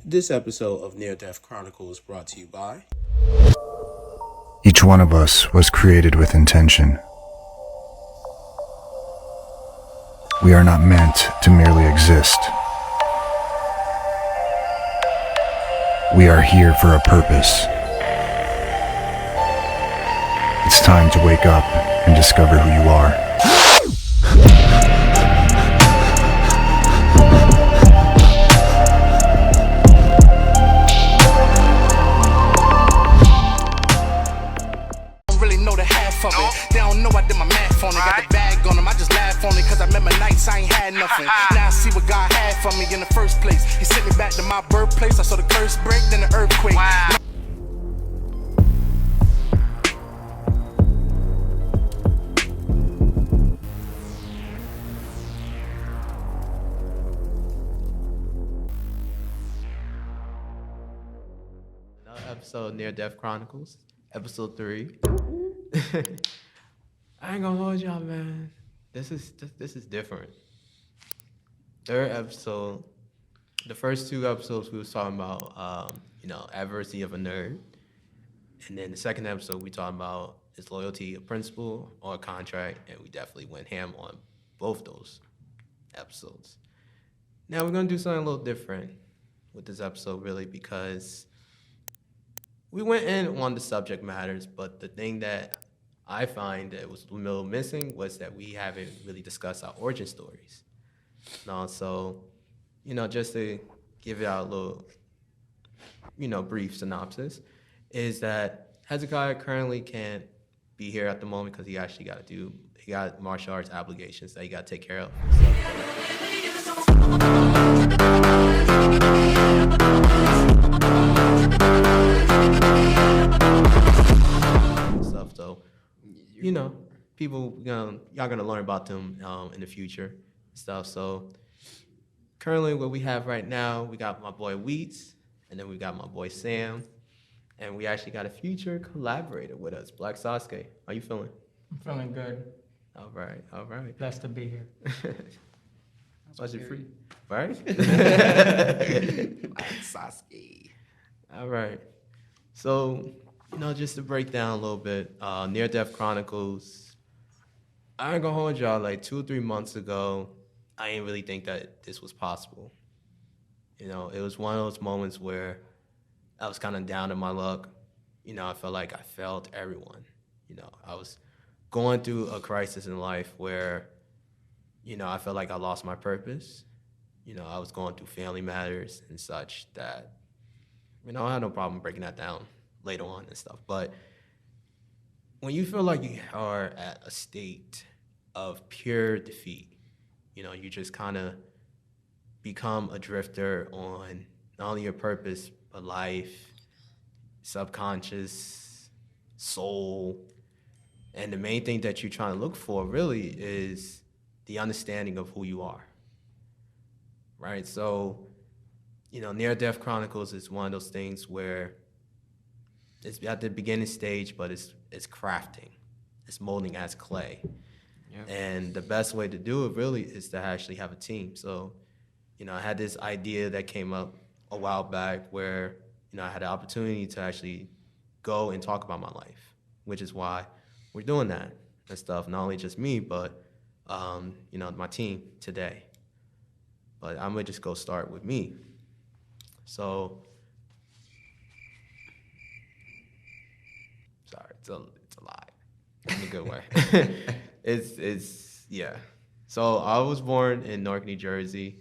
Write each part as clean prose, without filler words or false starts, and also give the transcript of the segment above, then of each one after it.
This episode of Near Death Chronicles is brought to you by... Each one of us was created with intention. We are not meant to merely exist. We are here for a purpose. It's time to wake up and discover who you are. They don't know I did my math on it. Got the bag on them, I just laugh on it. Cause I remember nights I ain't had nothing. Now I see what God had for me in the first place. He sent me back to my birthplace. I saw the curse break, then the earthquake. Wow. Another episode of Near Death Chronicles, episode 3. I ain't gonna hold y'all, man. This is different. Third episode, the first 2 episodes we was talking about, adversity of a nerd, and then the second episode we talking about is loyalty, a principle or a contract, and we definitely went ham on both those episodes. Now we're gonna do something a little different with this episode, really, because we went in on the subject matters, but the thing that I find that was a little missing was that we haven't really discussed our origin stories. So, just to give it out a little, brief synopsis, is that Hezekiah currently can't be here at the moment because he actually he got martial arts obligations that he got to take care of. So, people, y'all gonna learn about them in the future and stuff. So, currently, what we have right now, we got my boy Weets, and then we got my boy Sam, and we actually got a future collaborator with us, Black Sasuke. How you feeling? I'm feeling good. All right. Blessed to be here. Budget free, right? Black Sasuke. All right. So, just to break down a little bit, Near Death Chronicles, I ain't gonna hold y'all, like 2 or 3 months ago, I didn't really think that this was possible. It was one of those moments where I was kind of down in my luck. I felt like I failed everyone. I was going through a crisis in life where, I felt like I lost my purpose. I was going through family matters and such that, I had no problem breaking that down later on and stuff. But when you feel like you are at a state of pure defeat, you just kind of become a drifter on not only your purpose, but life, subconscious, soul. And the main thing that you're trying to look for really is the understanding of who you are, right? So, Near Death Chronicles is one of those things where it's at the beginning stage, but it's crafting. It's molding as clay. Yep. And the best way to do it really is to actually have a team. So, I had this idea that came up a while back where, I had the opportunity to actually go and talk about my life, which is why we're doing that and stuff. Not only just me, but, my team today. But I'm going to just go start with me. So, sorry, it's a lot in a good way. Yeah. So I was born in Newark, New Jersey,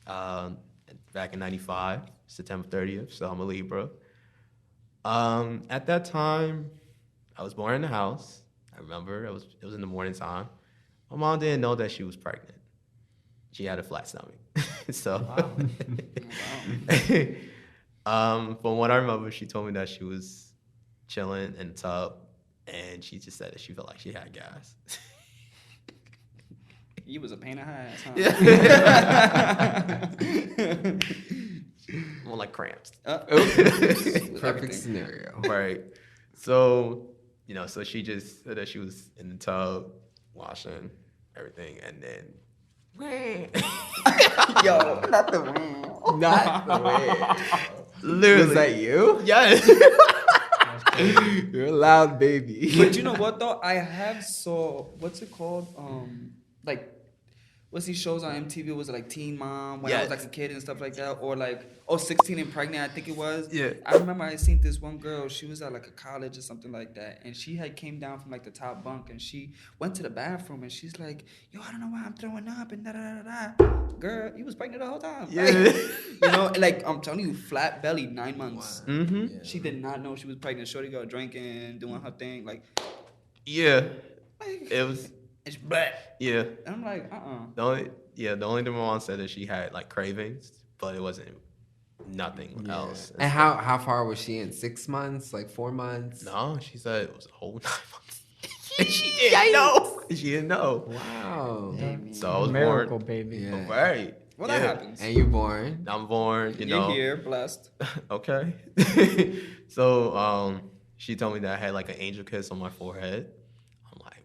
back in '95, September 30th. So I'm a Libra. At that time, I was born in the house. I remember it was in the morning time. My mom didn't know that she was pregnant. She had a flat stomach. So, wow. From what I remember, she told me that she was chilling in the tub, and she just said that she felt like she had gas. You was a pain in the ass, huh? Yeah. More like cramps. Perfect scenario. Right. So, so she just said that she was in the tub, washing everything, and then Yo, not the wing. Not the way. Literally. Was that you? Yes. You're a loud baby. But you know what though? I have saw what's it called? Like what's these shows on MTV? Was it like Teen Mom when I was Yes. like a kid and stuff like that? Or like 16 and Pregnant, I think it was. Yeah. I remember I seen this one girl, she was at like a college or something like that, and she had came down from like the top bunk and she went to the bathroom and she's like, yo, I don't know why I'm throwing up and da da da da. Girl, you was pregnant the whole time. Yeah. Like, you know, like I'm telling you, flat belly, 9 months. Mm-hmm. She did not know she was pregnant. Shorty girl drinking, doing her thing, like Yeah. like, It was. it's black. Yeah. And I'm like, The only thing my mom said is she had like cravings, but it wasn't nothing else. And how far was she in? 6 months? Like 4 months? No, she said it was a whole 9 months. She didn't know. She didn't know. Wow. So I was Miracle, born. baby. Yeah. Right. well, yeah. that happens. And you born? I'm born. You know. You're here, blessed. Okay. So she told me that I had like an angel kiss on my forehead. I'm like,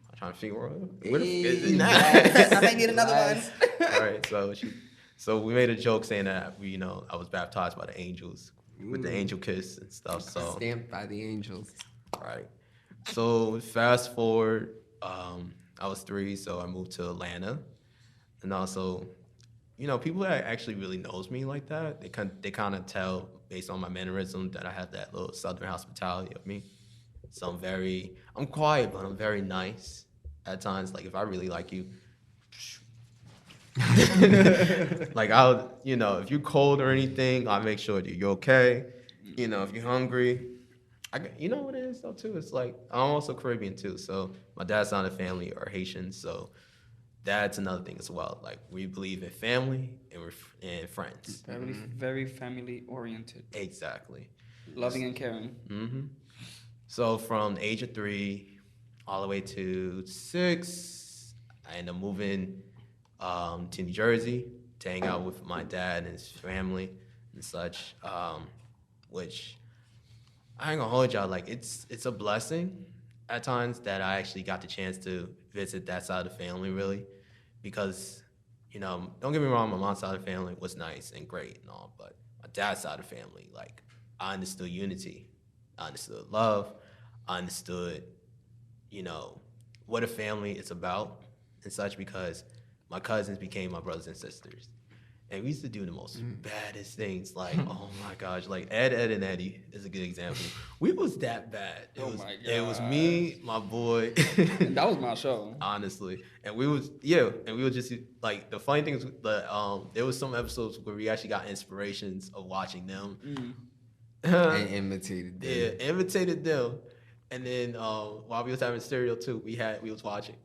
I'm trying to figure out what is it I might need another one. All right, so we made a joke saying that I was baptized by the angels with the angel kiss and stuff. So Stamped by the angels. right. So fast forward, I was 3, so I moved to Atlanta, and also, people that actually really knows me like that, they kind of tell based on my mannerism that I have that little Southern hospitality of me. So I'm quiet, but I'm very nice at times. Like if I really like you. Like if you're cold or anything, I'll make sure that you're okay. If you're hungry, you know what it is though too. It's like I'm also Caribbean too. So my dad's side of the family are Haitian. So that's another thing as well. Like we believe in family and friends. Very, very family oriented, Exactly. loving and caring. Mm-hmm. So from the age of 3 all the way to 6, I ended up moving to New Jersey to hang out with my dad and his family and such, which I ain't gonna hold y'all. Like it's a blessing at times that I actually got the chance to visit that side of the family, really, because don't get me wrong, my mom's side of the family was nice and great and all, but my dad's side of the family, like I understood unity, I understood love, I understood what a family is about and such, because my cousins became my brothers and sisters. And we used to do the most baddest things, like, oh my gosh, like Ed, and Eddie is a good example. We was that bad. It was me, my boy. That was my show. Honestly. And we was just, like, the funny thing is, there was some episodes where we actually got inspirations of watching them. And imitated them. Yeah, imitated them. And then while we was having stereo too, we was watching.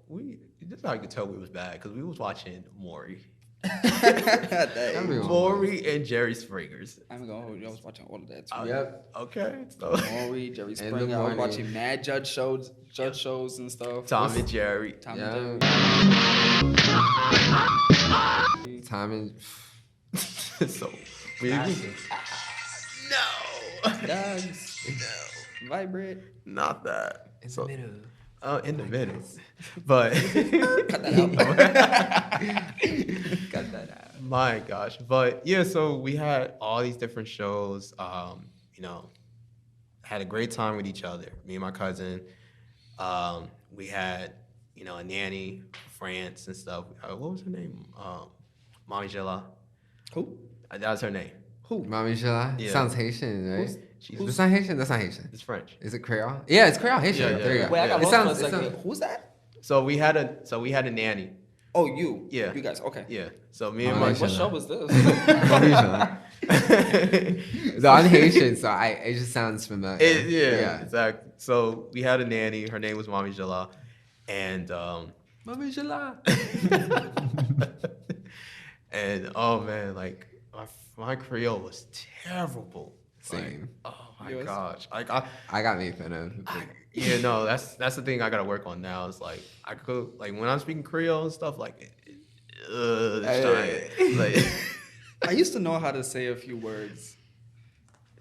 This is how you could tell we was bad, because we was watching Maury. Dang. Maury and Jerry Springers. I'm gonna hold you. I was watching all of that too. Yep. Okay. So Maury, Jerry In the Springer. I was morning. watching mad judge shows and stuff. Tom and Jerry. Tom Yeah. and Jerry. Time and So we no. Dogs. No. Vibrate. Not that. in So- the middle. in the middle. But Cut that out. Got that out. my gosh. But yeah, so we had all these different shows. Had a great time with each other. Me and my cousin. We had, a nanny, France and stuff. What was her name? Mommy Jella. Who? That was her name. Mommy Shala? Yeah. Sounds Haitian, right? She's That's not Haitian? That's not Haitian. it's French. Is it Creole? Yeah, it's Creole. Haitian. Yeah, There you yeah. go. Wait, I got It lost sounds- for a it second. sounds- Who's that? So we had a nanny. Oh, you. Yeah. You guys. Okay. Yeah. So me and Mommy my What Shala. show was this? Mommy Shala. No, I'm Haitian, so it just sounds familiar. yeah, exactly. So we had a nanny. Her name was Mommy Jala, and Mommy Shala. and oh man, like my Creole was terrible. Same. Like, oh my Yours? gosh, like I got made fun of. no, that's the thing I gotta work on now. It's like I could, like, when I'm speaking Creole and stuff, like it's trying, like I used to know how to say a few words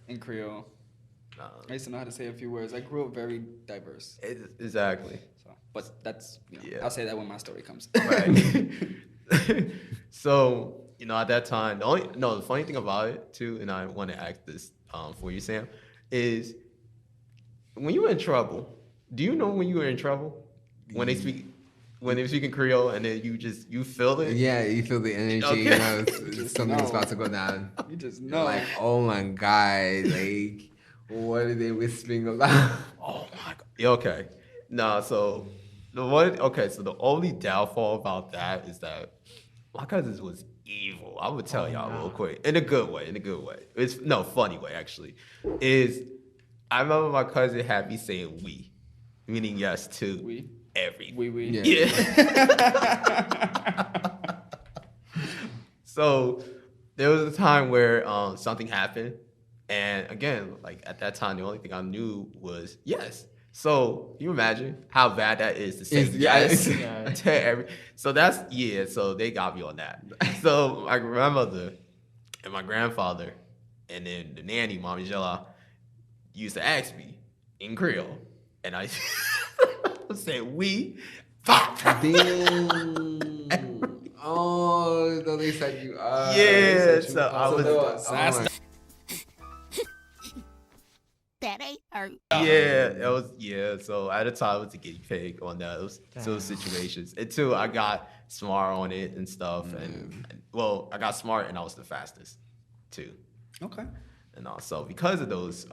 in Creole. I used to know how to say a few words. I grew up very diverse. exactly. So, but that's, Yeah. I'll say that when my story comes. Right. So, at that time, the funny thing about it too, and I want to ask this for you, Sam, is when you were in trouble, do you know when you were in trouble? When they speak in Creole and then you feel it? Yeah, you feel the energy. Okay. You know, something's about to go down. You just You're know. like, oh my god, like, what are they whispering about? Oh my god. Yeah, okay. Nah, so the only downfall about that is that my cousins was evil. I would tell y'all real quick. In a good way. It's funny way actually. I remember my cousin had me saying we, meaning yes to We. everything. We. Yeah. So there was a time where something happened, and again, like at that time, the only thing I knew was yes. So you imagine how bad that is to say yes Yeah. to every. So So they got me on that. So my grandmother and my grandfather, and then the nanny, Mama Jella, used to ask me in Creole, and I say we. Damn. Oh, no, they set you up. Yeah, They set you so up. I was- they were- oh my- That ain't hurt. So at the time, I was a guinea pig on those situations. Until I got smart on it and stuff, and I got smart and I was the fastest, too. Okay. And also because of those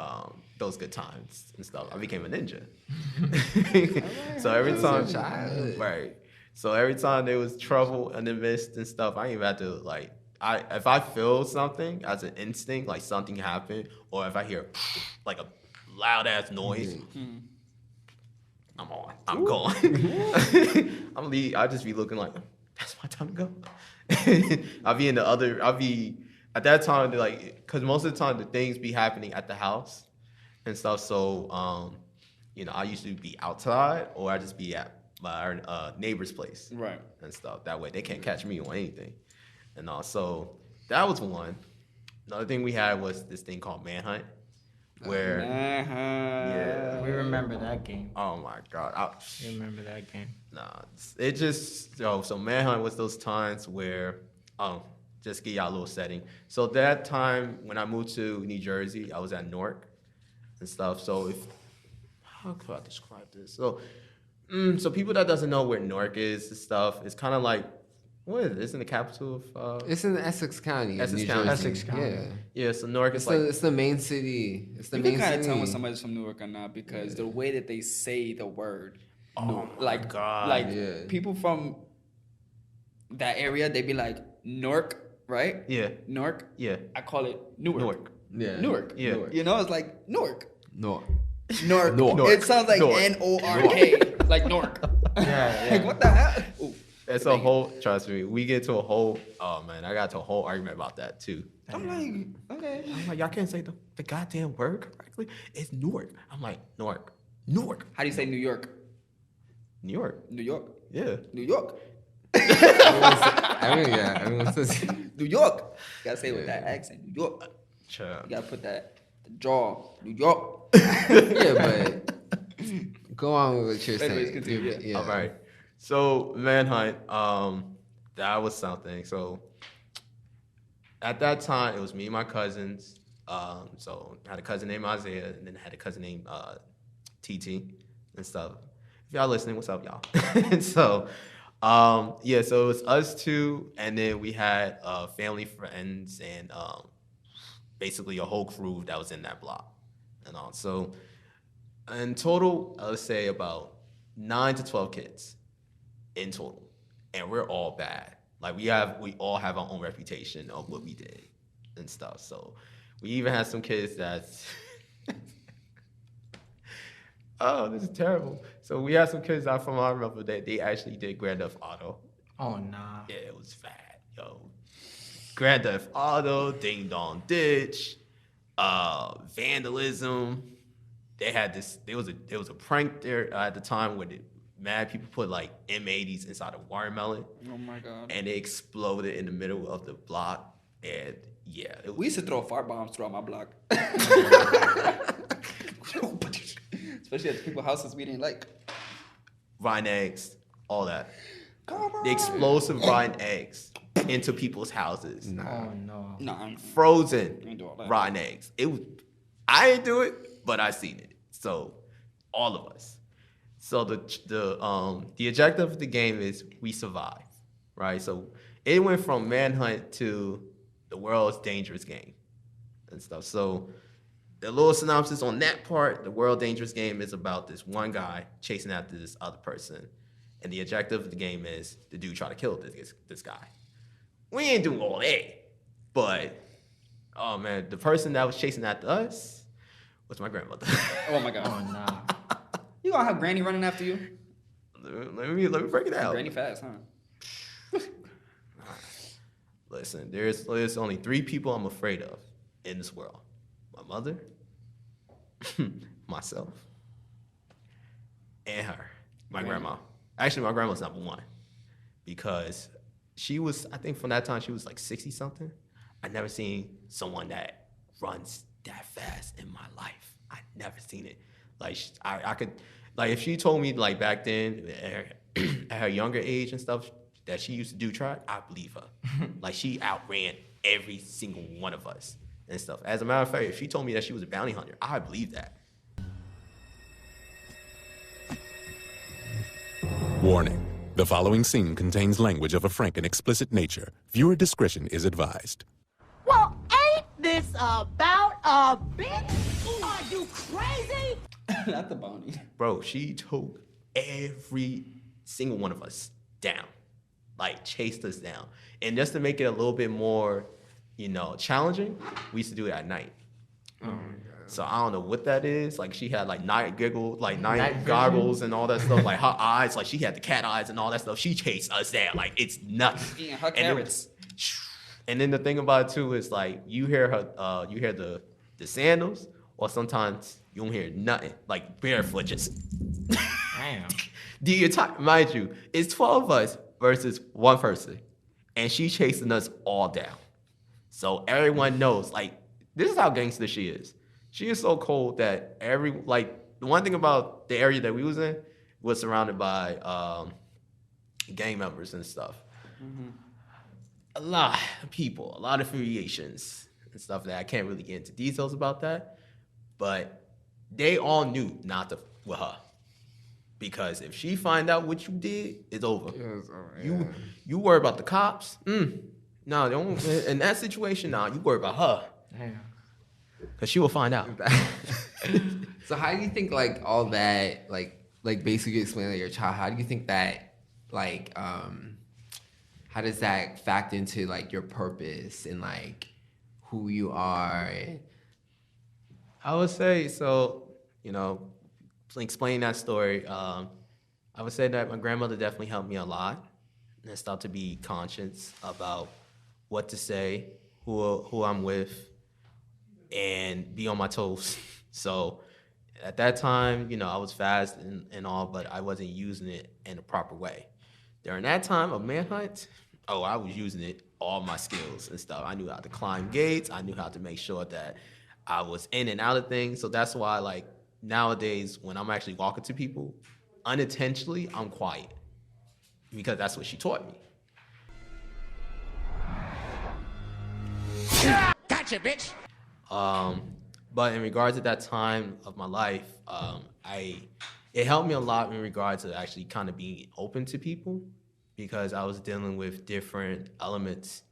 good times and stuff, I became a ninja. So every time, childhood. right? So every time there was trouble in the midst and stuff, I didn't even have to if I feel something as an instinct, like something happened, or if I hear like a loud ass noise, I'm on. I'm going. I just be looking like, that's my time to go. I'll be at that time, like, because most of the time the things be happening at the house and stuff. So, I usually be outside or I just be at my neighbor's place, Right. and stuff. That way they can't catch me on anything. And also, that was one. Another thing we had was this thing called Manhunt, where We remember that game. oh my god, We remember that game. nah, it just so Manhunt was those times where just give y'all a little setting. So that time when I moved to New Jersey, I was at Newark and stuff. So how could I describe this? So people that doesn't know where Newark is and stuff, it's kind of like what is it? It's in the capital of It's in Essex County. Essex New County. Jersey. Essex County. Yeah, so Newark is It's the main city. It's the You main can kind city. of tell when somebody's from Newark or not because the way that they say the word. Oh my like God, like yeah. people from that area, they be like Newark, right? yeah, Newark. yeah, I call it Newark. Newark. Yeah. Newark. Yeah. Newark. You know, it's like Newark. No. Newark. Newark. It sounds like Newark. N-O-R-K, like Newark. Yeah, Like what the hell? Ooh. It's a whole. Trust me, we get to a whole. Oh man, I got to a whole argument about that too. I'm like, okay. I'm like, y'all can't say the goddamn word correctly. It's Newark. I'm like, Newark. How do you say New York? New York. New York. Yeah. New York. Everyone says. New York. You gotta say it with that accent. New York. Child. You gotta put the jaw. New York. Yeah, but go on with what you're Anyways, saying. continue, yeah. Yeah. All right. So Manhunt, that was something. So at that time, it was me and my cousins. So I had a cousin named Isaiah, and then I had a cousin named TT and stuff. If y'all listening, what's up, y'all? So so it was us two, and then we had family friends and basically a whole crew that was in that block. And all. So in total, I would say about 9 to 12 kids in total, and we're all bad. Like we all have our own reputation of what we did and stuff. So we even had some kids that's oh, this is terrible. So we had some kids that from our remember that they actually did Grand Theft Auto. Oh, nah. Yeah, it was bad, yo. Grand Theft Auto, Ding Dong Ditch, vandalism. They had this. There was a prank there at the time where mad people put like M80s inside a watermelon, Oh my god. and it exploded in the middle of the block. And yeah, We used to throw fart bombs throughout my block. Especially at the people's houses we didn't like. Rhinex, all that. The explosive rotten eggs into people's houses. Oh no. Nah, Frozen ain't do all that. rotten eggs. I didn't do it, but I seen it. So all of us. So the objective of the game is we survive, right? So it went from manhunt to the world's dangerous game and stuff. So the little synopsis on that part, the world dangerous game is about this one guy chasing after this other person. And the objective of the game is the dude try to kill this guy. We ain't doing all that. But, oh man, the person that was chasing after us was my grandmother. Oh my god. Oh nah. You gonna have Granny running after you? Let me break it out. Granny fast, huh? Listen, there's only 3 people I'm afraid of in this world. My mother, myself, and her, my grandma. Actually, my grandma's number 1 because she was, I think from that time, she was like 60-something. I never seen someone that runs that fast in my life. I never seen it. Like, I could, like, if she told me, like, back then, at her younger age and stuff, that she used to do track, I believe her. Like, she outran every single one of us and stuff. As a matter of fact, if she told me that she was a bounty hunter, I believe that. Warning. The following scene contains language of a frank and explicit nature. Viewer discretion is advised. Well, ain't this about a bitch? Are you crazy? Not the bounty. Bro, she took every single one of us down. Like, chased us down. And just to make it a little bit more, challenging, we used to do it at night. Oh my God. So I don't know what that is. Like, she had, like, night goggles and all that stuff. Like, her eyes, like, she had the cat eyes and all that stuff. She chased us down. Like, it's nuts. Eating her carrots. And then the thing about it, too, is, like, you hear her, you hear the sandals, or sometimes you don't hear nothing. Like, barefoot just... Damn. Mind you, it's 12 of us versus 1 person. And she chasing us all down. So everyone knows, like, this is how gangster she is. She is so cold that the one thing about the area that we was in was surrounded by gang members and stuff. Mm-hmm. A lot of people, a lot of affiliations and stuff that I can't really get into details about that. But they all knew not to with her. Because if she find out what you did, it's over. You worry about the cops? No, don't. In that situation, you worry about her. Damn. Because she will find out. So how do you think, like, all that, like basically explaining your child, how do you think that, like, how does that factor into, like, your purpose and, like, who you are? I would say, so, explaining that story, I would say that my grandmother definitely helped me a lot. And I started to be conscious about what to say, who I'm with, and be on my toes. So at that time, I was fast and all, but I wasn't using it in a proper way. During that time of manhunt, I was using it, all my skills and stuff. I knew how to climb gates. I knew how to make sure that I was in and out of things. So that's why, like, nowadays, when I'm actually walking to people, unintentionally, I'm quiet. Because that's what she taught me. Gotcha, bitch. But in regards to that time of my life, it helped me a lot in regards to actually kind of being open to people, because I was dealing with different elements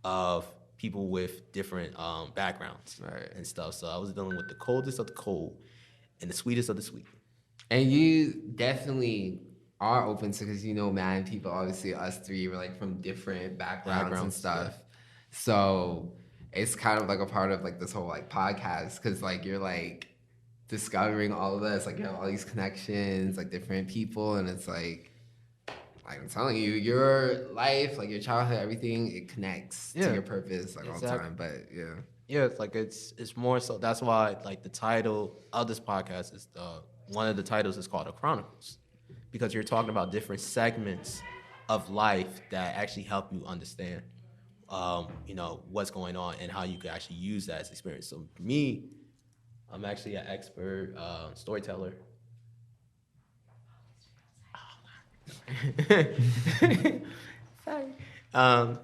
of people with different backgrounds and stuff. So I was dealing with the coldest of the cold and the sweetest of the sweet. And you definitely are open to, because man, people, obviously us 3 were, like, from different backgrounds and stuff. Yeah. So it's kind of like a part of, like, this whole, like, podcast, because, like, you're, like, discovering all of this, like, you have all these connections, like, different people, and it's like I'm telling you, your life, like, your childhood, everything, it connects to your purpose, like, all the time. But it's like it's more so. That's why, like, the title of this podcast is one of the titles is called Chronicles, because you're talking about different segments of life that actually help you understand what's going on and how you can actually use that as experience. So me, I'm actually an expert storyteller. Sorry.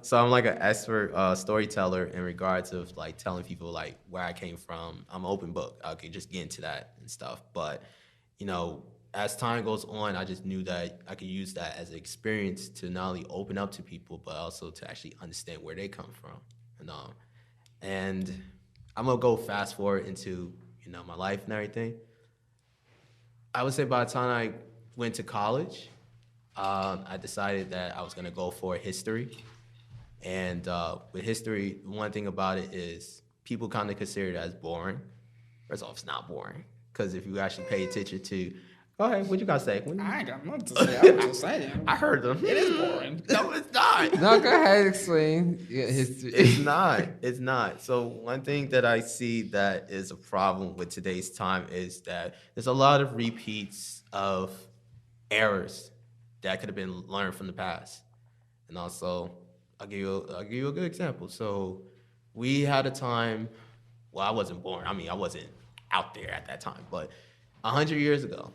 So I'm like an expert storyteller in regards of like telling people like where I came from. I'm an open book. I could just get into that and stuff. But you know, as time goes on, I just knew that I could use that as an experience to not only open up to people, but also to actually understand where they come from. And I'm gonna go fast forward into my life and everything. I would say by the time I went to college, I decided that I was gonna go for history. And with history, one thing about it is people kind of consider it as boring. First off, it's not boring because if you actually pay attention to, go ahead, what you gotta say? I ain't got nothing to say. I'm just saying. I heard them. It is boring. No, it's not. No, go ahead, explain history. It's not. It's not. So one thing that I see that is a problem with today's time is that there's a lot of repeats of errors that could have been learned from the past. And also, I'll give you a good example. So we had a time, well, I wasn't born. I mean, I wasn't out there at that time, but 100 years ago,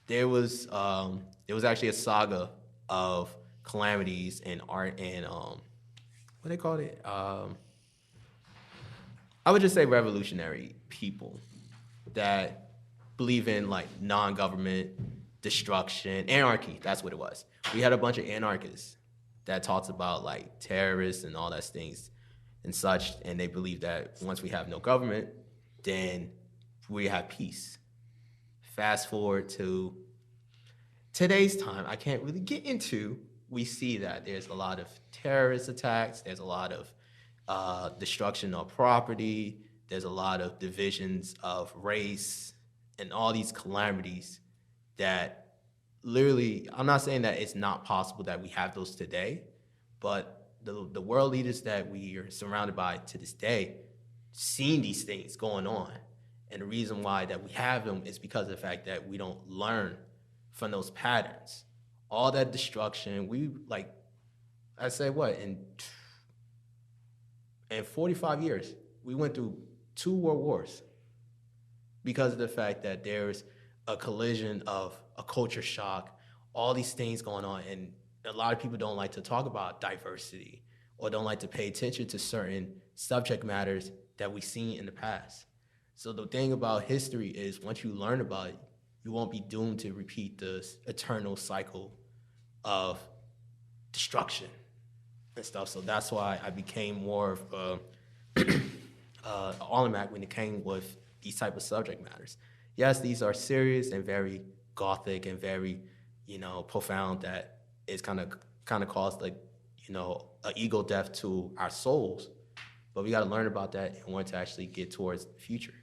there was actually a saga of calamities and art and what they called it? I would just say revolutionary people that believe in like non-government destruction, anarchy. That's what it was. We had a bunch of anarchists that talks about like terrorists and all those things and such, and they believe that once we have no government, then we have peace. Fast forward to today's time, I can't really get into, we see that there's a lot of terrorist attacks, there's a lot of destruction of property, there's a lot of divisions of race, and all these calamities that literally, I'm not saying that it's not possible that we have those today, but the world leaders that we are surrounded by to this day, seeing these things going on. And the reason why that we have them is because of the fact that we don't learn from those patterns. All that destruction, I say what, in 45 years, we went through 2 world wars because of the fact that there's a collision of a culture shock, all these things going on. And a lot of people don't like to talk about diversity or don't like to pay attention to certain subject matters that we've seen in the past. So the thing about history is once you learn about it, you won't be doomed to repeat this eternal cycle of destruction and stuff. So that's why I became more of an automatic when it came with these type of subject matters. Yes, these are serious and very gothic and very, profound that it's kind of caused an ego death to our souls. But we got to learn about that and want to actually get towards the future,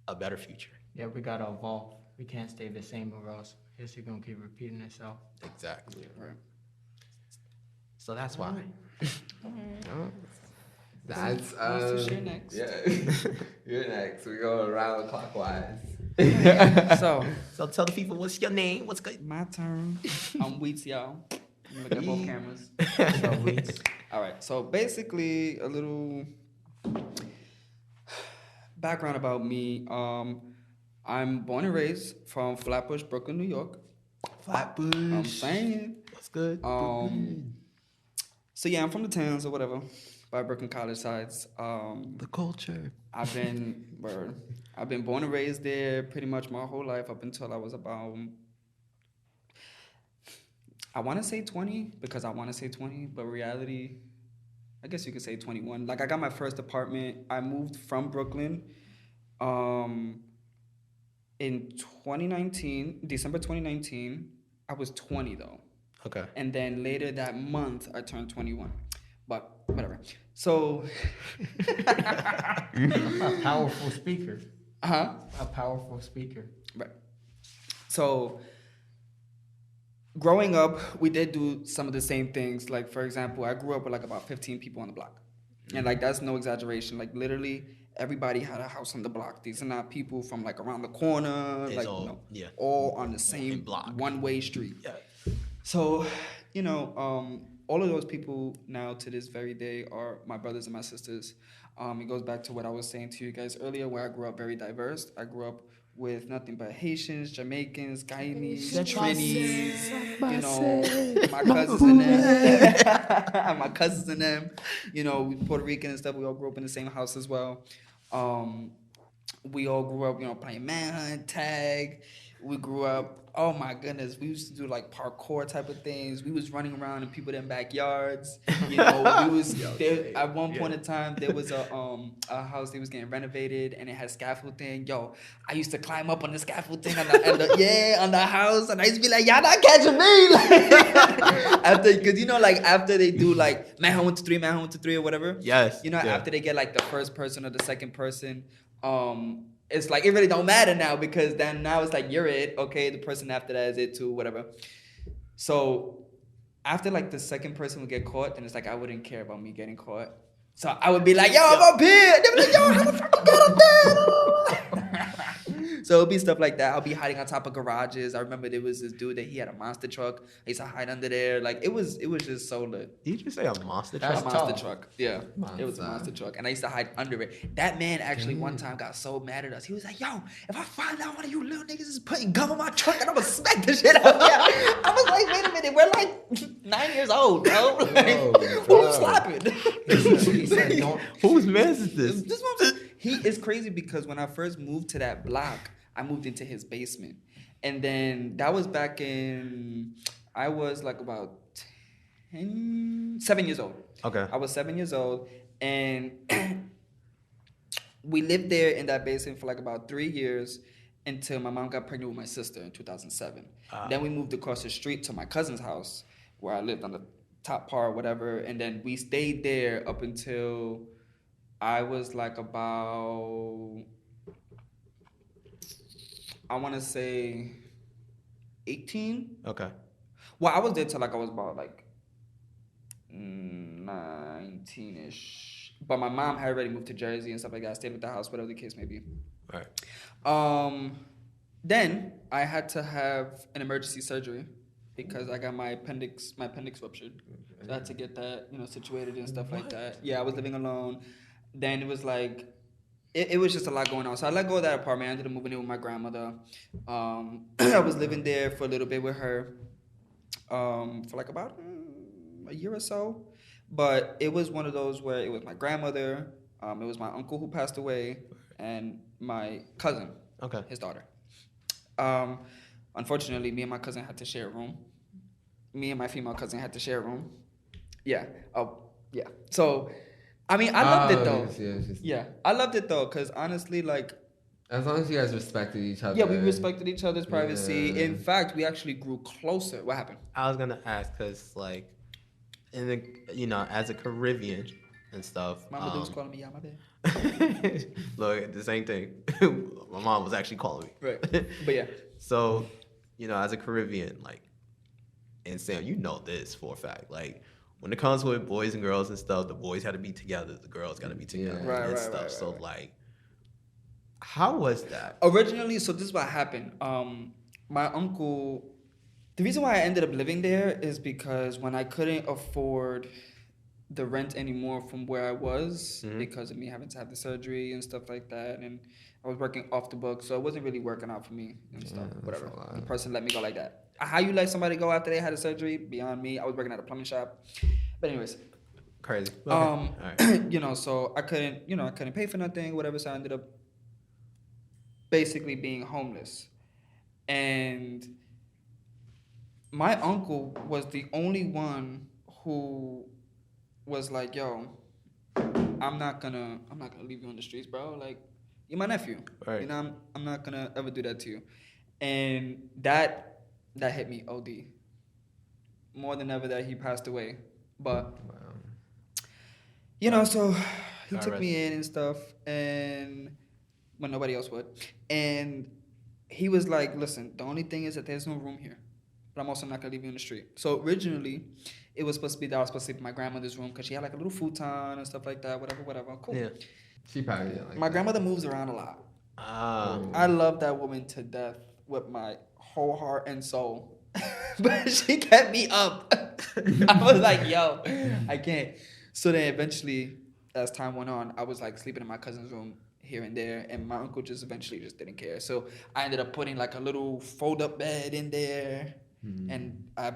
a better future. Yeah, we got to evolve. We can't stay the same or else history going to keep repeating itself. Exactly. Right. So that's why. That's you're next. Yeah, you're next. We go around clockwise. So tell the people what's your name. What's good? my turn. I'm Weets, y'all. I'm looking at both cameras. So Weets. All right. So basically, a little background about me. I'm born and raised from Flatbush, Brooklyn, New York. Flatbush. I'm saying. What's good? So yeah, I'm from the towns or whatever, by Brooklyn College sides. The culture. I've been born and raised there pretty much my whole life up until I was about, I want to say 20, because I want to say 20, but reality, I guess you could say 21. Like I got my first apartment. I moved from Brooklyn in 2019, December 2019. I was 20 though. Okay. And then later that month, I turned 21. But whatever. So. A powerful speaker. Uh-huh. A powerful speaker. Right. So, growing up, we did do some of the same things. Like, for example, I grew up with like about 15 people on the block. And like, that's no exaggeration. Like, literally, everybody had a house on the block. These are not people from like around the corner. It's like, all, all on the same block. One-way street. Yeah. So, all of those people now to this very day are my brothers and my sisters. It goes back to what I was saying to you guys earlier, where I grew up very diverse. I grew up with nothing but Haitians, Jamaicans, Guyanese, Trinis, my cousins and them, my cousins and them, Puerto Rican and stuff. We all grew up in the same house as well. We all grew up, playing manhunt, tag. We grew up, oh my goodness, we used to do like parkour type of things. We was running around in people in backyards. At one point in time, there was a house that was getting renovated and it had scaffolding. Yo, I used to climb up on the scaffolding on the house, and I used to be like, y'all not catching me. After they do like manhunt 1 to 3, manhunt 1 to 3 or whatever. Yes. After they get like the first person or the second person, it's like it really don't matter now, because then now it's like you're it, okay, the person after that is it too, whatever. So after like the second person would get caught, then it's like I wouldn't care about me getting caught. So I would be like, yo, I'm up here. They would be like, yo, how the fuck you got up there? So it'll be stuff like that. I'll be hiding on top of garages. I remember there was this dude that he had a monster truck. I used to hide under there. Like it was just so lit. Did you just say a monster truck? A monster truck. Yeah. It was a monster truck. And I used to hide under it. That man actually one time got so mad at us. He was like, yo, if I find out one of you little niggas is putting gum on my truck, and I'm gonna smack the shit out of you. I was like, wait a minute, we're like 9 years old, bro. Who's slapping? He said, whose man is this? It's crazy because when I first moved to that block, I moved into his basement. And then that was back in, I was like about 7 years old. Okay. I was 7 years old, and we lived there in that basement for like about 3 years until my mom got pregnant with my sister in 2007. Then we moved across the street to my cousin's house where I lived on the top part, whatever. And then we stayed there up until I was like about, I want to say 18. Okay. Well, I was there till like I was about like 19-ish. But my mom had already moved to Jersey and stuff like that. I stayed at the house, whatever the case may be. Right. Then I had to have an emergency surgery because I got my appendix ruptured. So I had to get that, situated and stuff like that. Yeah, I was living alone. Then it was like, it was just a lot going on. So I let go of that apartment. I ended up moving in with my grandmother. I was living there for a little bit with her for like about a year or so. But it was one of those where it was my grandmother, it was my uncle who passed away, and my cousin, his daughter. Unfortunately, me and my cousin had to share a room. Me and my female cousin had to share a room. Yeah. Oh, yeah. So, I mean, I loved it though. Yeah, I loved it though, because honestly, like, as long as you guys respected each other. Yeah, we respected each other's privacy. Yeah. In fact, we actually grew closer. What happened? I was gonna ask, because like, in the as a Caribbean and stuff. My mother was calling me, yeah, my bad. Look, the same thing. My mom was actually calling me. Right. But yeah. So, as a Caribbean, like, and Sam, this for a fact, like, when it comes with boys and girls and stuff, the boys had to be together, the girls got to be together, and stuff. Right, so, like, how was that? Originally, so this is what happened. My uncle, the reason why I ended up living there is because when I couldn't afford the rent anymore from where I was, because of me having to have the surgery and stuff like that, and I was working off the book, so it wasn't really working out for me and stuff, whatever. The person let me go like that. How you let somebody go after they had a surgery? Beyond me. I was working at a plumbing shop. But anyways. Crazy. Okay. So I couldn't, I couldn't pay for nothing, whatever, so I ended up basically being homeless. And my uncle was the only one who was like, yo, I'm not gonna leave you on the streets, bro. Like, you're my nephew. Right. I'm not gonna ever do that to you. And that hit me OD. More than ever that he passed away. But so he took me in and stuff, and when nobody else would. And he was like, listen, the only thing is that there's no room here. But I'm also not gonna leave you in the street. So originally it was supposed to be that I was supposed to sleep in my grandmother's room because she had like a little futon and stuff like that, whatever. Cool. Yeah. She probably didn't like my grandmother moves around a lot. I love that woman to death with my whole heart and soul. But she kept me up. I was like, yo, I can't. So then eventually as time went on, I was like sleeping in my cousin's room here and there, and my uncle just eventually just didn't care. So I ended up putting like a little fold-up bed in there, and I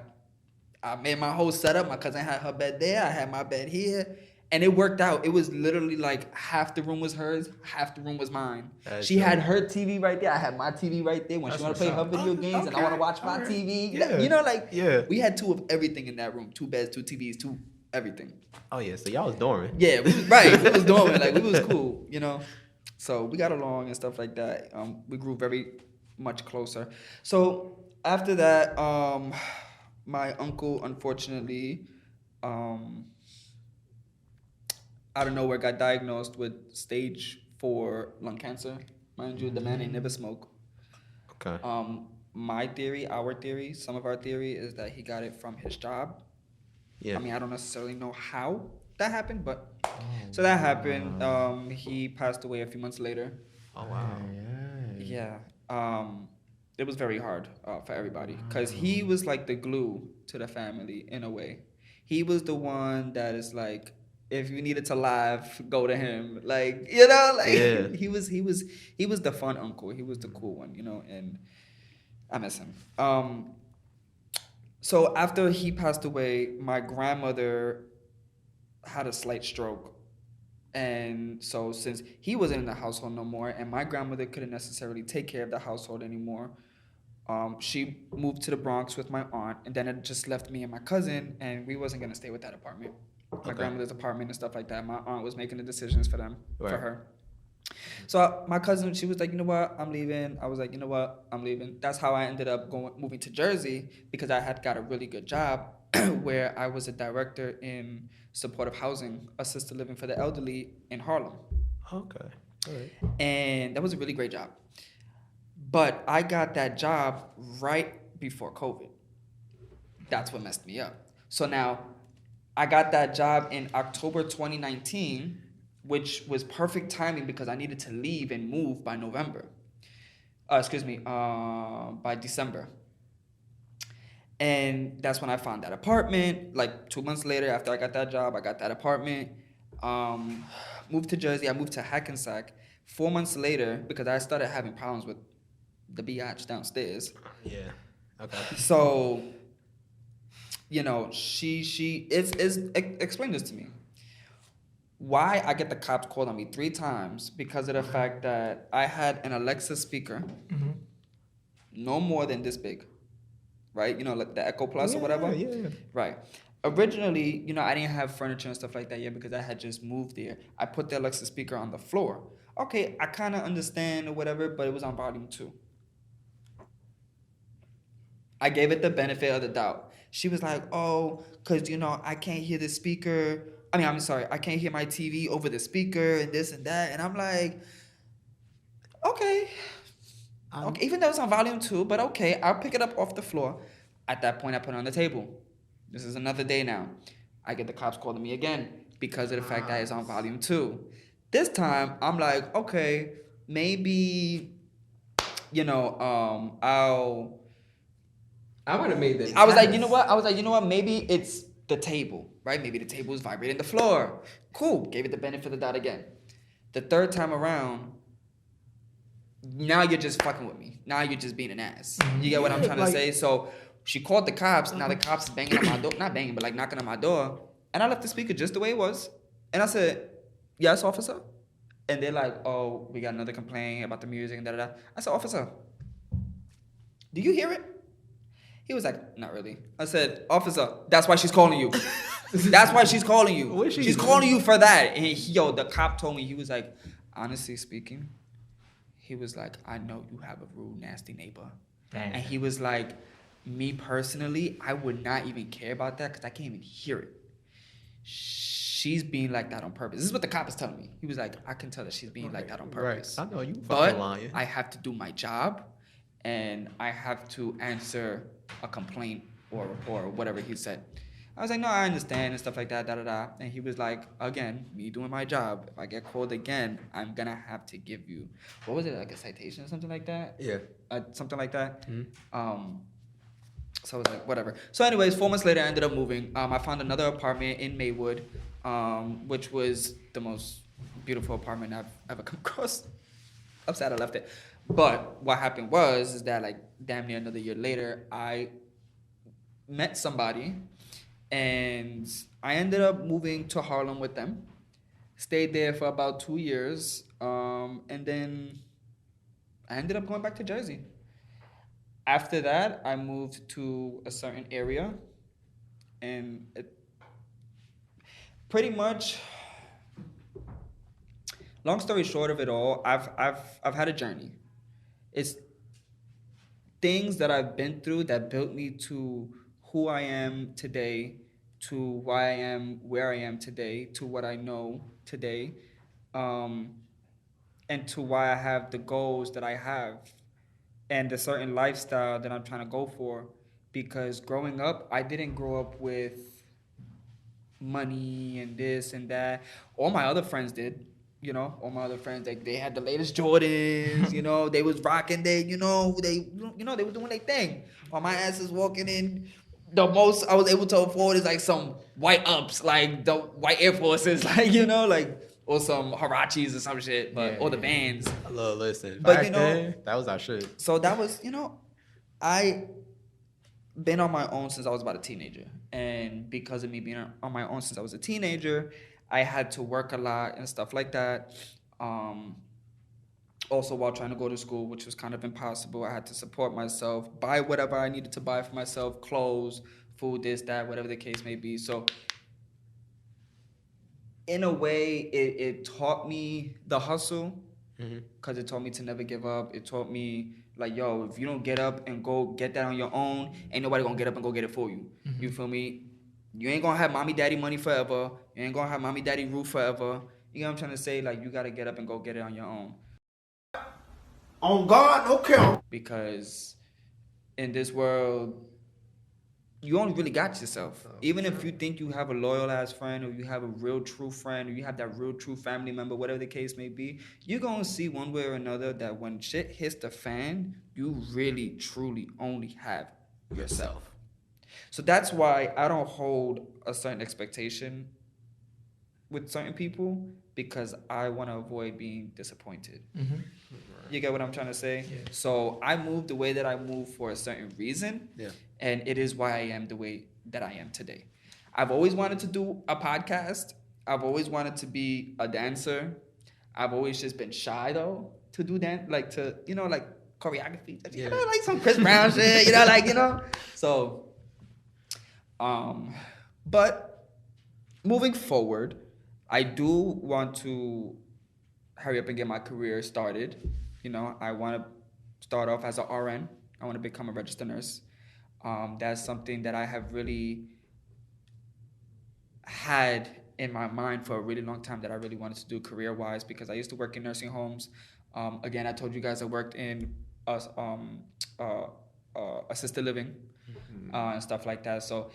made my whole setup. My cousin had her bed there. I had my bed here. And it worked out. It was literally like half the room was hers, half the room was mine. She had her TV right there. I had my TV right there. When she want to play her video games and I want to watch my TV. Yeah. You know, like, we had 2 of everything in that room. 2 beds, 2 TVs, 2 everything. Oh, yeah. So y'all was dormant. Yeah, we was, right. We was dormant. Like, we was cool, you know. So we got along and stuff like that. We grew very much closer. So after that, my uncle, unfortunately, out of nowhere got diagnosed with stage 4 lung cancer. Mind you, the man ain't never smoked. Okay. My theory, our theory, some of our theory is that he got it from his job. Yeah. I mean, I don't necessarily know how that happened, but so that happened. He passed away a few months later. Oh, wow. Yeah. It was very hard for everybody because he was like the glue to the family in a way. He was the one that is like, if you needed to laugh, go to him. Like, you know, like he was the fun uncle. He was the cool one, you know, and I miss him. So after he passed away, my grandmother had a slight stroke. And so since he wasn't in the household no more and my grandmother couldn't necessarily take care of the household anymore, she moved to the Bronx with my aunt, and then it just left me and my cousin, and we wasn't gonna stay with that apartment. My grandmother's apartment and stuff like that. My aunt was making the decisions for them, for her. So my cousin, she was like, you know what, I'm leaving. I was like, you know what, I'm leaving. That's how I ended up moving to Jersey, because I had got a really good job where I was a director in supportive housing, assisted living for the elderly in Harlem. Okay. All right. And that was a really great job. But I got that job right before COVID. That's what messed me up. So now I got that job in October 2019, which was perfect timing because I needed to leave and move by November. By December. And that's when I found that apartment. Like 2 months later, after I got that job, I got that apartment. Moved to Jersey. I moved to Hackensack. 4 months later, because I started having problems with the biatch downstairs. Yeah. Okay. So, you know, she explain this to me. Why I get the cops called on me 3 times because of the fact that I had an Alexa speaker, no more than this big, right? You know, like the Echo Plus or whatever. Yeah. Right. Originally, you know, I didn't have furniture and stuff like that yet because I had just moved there. I put the Alexa speaker on the floor. Okay, I kind of understand or whatever, but it was on volume 2. I gave it the benefit of the doubt. She was like, oh, because, you know, I can't hear the speaker. I can't hear my TV over the speaker and this and that. And I'm like, okay. Okay, even though it's on volume 2, but okay, I'll pick it up off the floor. At that point, I put it on the table. This is another day now. I get the cops calling me again because of the fact that it's on volume 2. This time, I'm like, okay, maybe, you know, I would have made this. I was like, you know what? Maybe it's the table, right? Maybe the table is vibrating the floor. Cool. Gave it the benefit of the doubt again. The 3rd time around, now you're just fucking with me. Now you're just being an ass. You get what I'm trying to say? So she called the cops. Now the cops is banging on my door. Not banging, but like knocking on my door. And I left the speaker just the way it was. And I said, yes, officer. And they're like, oh, we got another complaint about the music and da-da-da. I said, officer, do you hear it? He was like, not really. I said, officer, that's why she's calling you. That's why she's calling you. She's calling you for that. And the cop told me, he was like, honestly speaking, he was like, I know you have a rude, nasty neighbor. Damn. And he was like, me personally, I would not even care about that because I can't even hear it. She's being like that on purpose. This is what the cop is telling me. He was like, I can tell that she's being like that on purpose. Right. I know you fucking but lying. I have to do my job, and I have to answer a complaint or whatever he said. I was like, no, I understand and stuff like that, da-da-da. And he was like, again, me doing my job, if I get called again, I'm going to have to give you, what was it, like a citation or something like that? Yeah. Something like that. Mm-hmm. So I was like, whatever. So anyways, 4 months later, I ended up moving. I found another apartment in Maywood. which was the most beautiful apartment I've ever come across. I'm sad I left it. But what happened is that like damn near another year later, I met somebody and I ended up moving to Harlem with them. Stayed there for about 2 years. And then I ended up going back to Jersey. After that, I moved to a certain area. And pretty much, long story short of it all, I've had a journey. It's things that I've been through that built me to who I am today, to why I am where I am today, to what I know today, and to why I have the goals that I have and the certain lifestyle that I'm trying to go for. Because growing up, I didn't grow up with money and this and that. All my other friends did. All my other friends, like they had the latest Jordans, they was rocking they were doing their thing. While my ass is walking in, the most I was able to afford is like some white ups, like the white Air Forces, or some Harachis or some shit, or the Vans. Listen, but then, that was our shit. So that was, I been on my own since I was about a teenager, and because of me being on my own since I was a teenager, I had to work a lot and stuff like that. Also, while trying to go to school, which was kind of impossible, I had to support myself, buy whatever I needed to buy for myself, clothes, food, this, that, whatever the case may be. So, in a way, it taught me the hustle, because it taught me to never give up. It taught me, like, yo, if you don't get up and go get that on your own, ain't nobody gonna get up and go get it for you. You feel me? You ain't gonna have mommy, daddy money forever. You ain't gonna have mommy, daddy roof forever. You know what I'm trying to say? Like, you gotta get up and go get it on your own. On God, okay. Because in this world, you only really got yourself. Even if you think you have a loyal ass friend, or you have a real true friend, or you have that real true family member, whatever the case may be, you're gonna see one way or another that when shit hits the fan, you really truly only have yourself. So that's why I don't hold a certain expectation with certain people, because I want to avoid being disappointed. You get what I'm trying to say? Yeah. So I moved the way that I moved for a certain reason, and it is why I am the way that I am today. I've always wanted to do a podcast. I've always wanted to be a dancer. I've always just been shy, though, to do that, like choreography, like some Chris Brown shit, So, but moving forward, I do want to hurry up and get my career started. I want to start off as an RN. I want to become a registered nurse. That's something that I have really had in my mind for a really long time that I really wanted to do career-wise, because I used to work in nursing homes. Again, I told you guys I worked in assisted living and stuff like that. So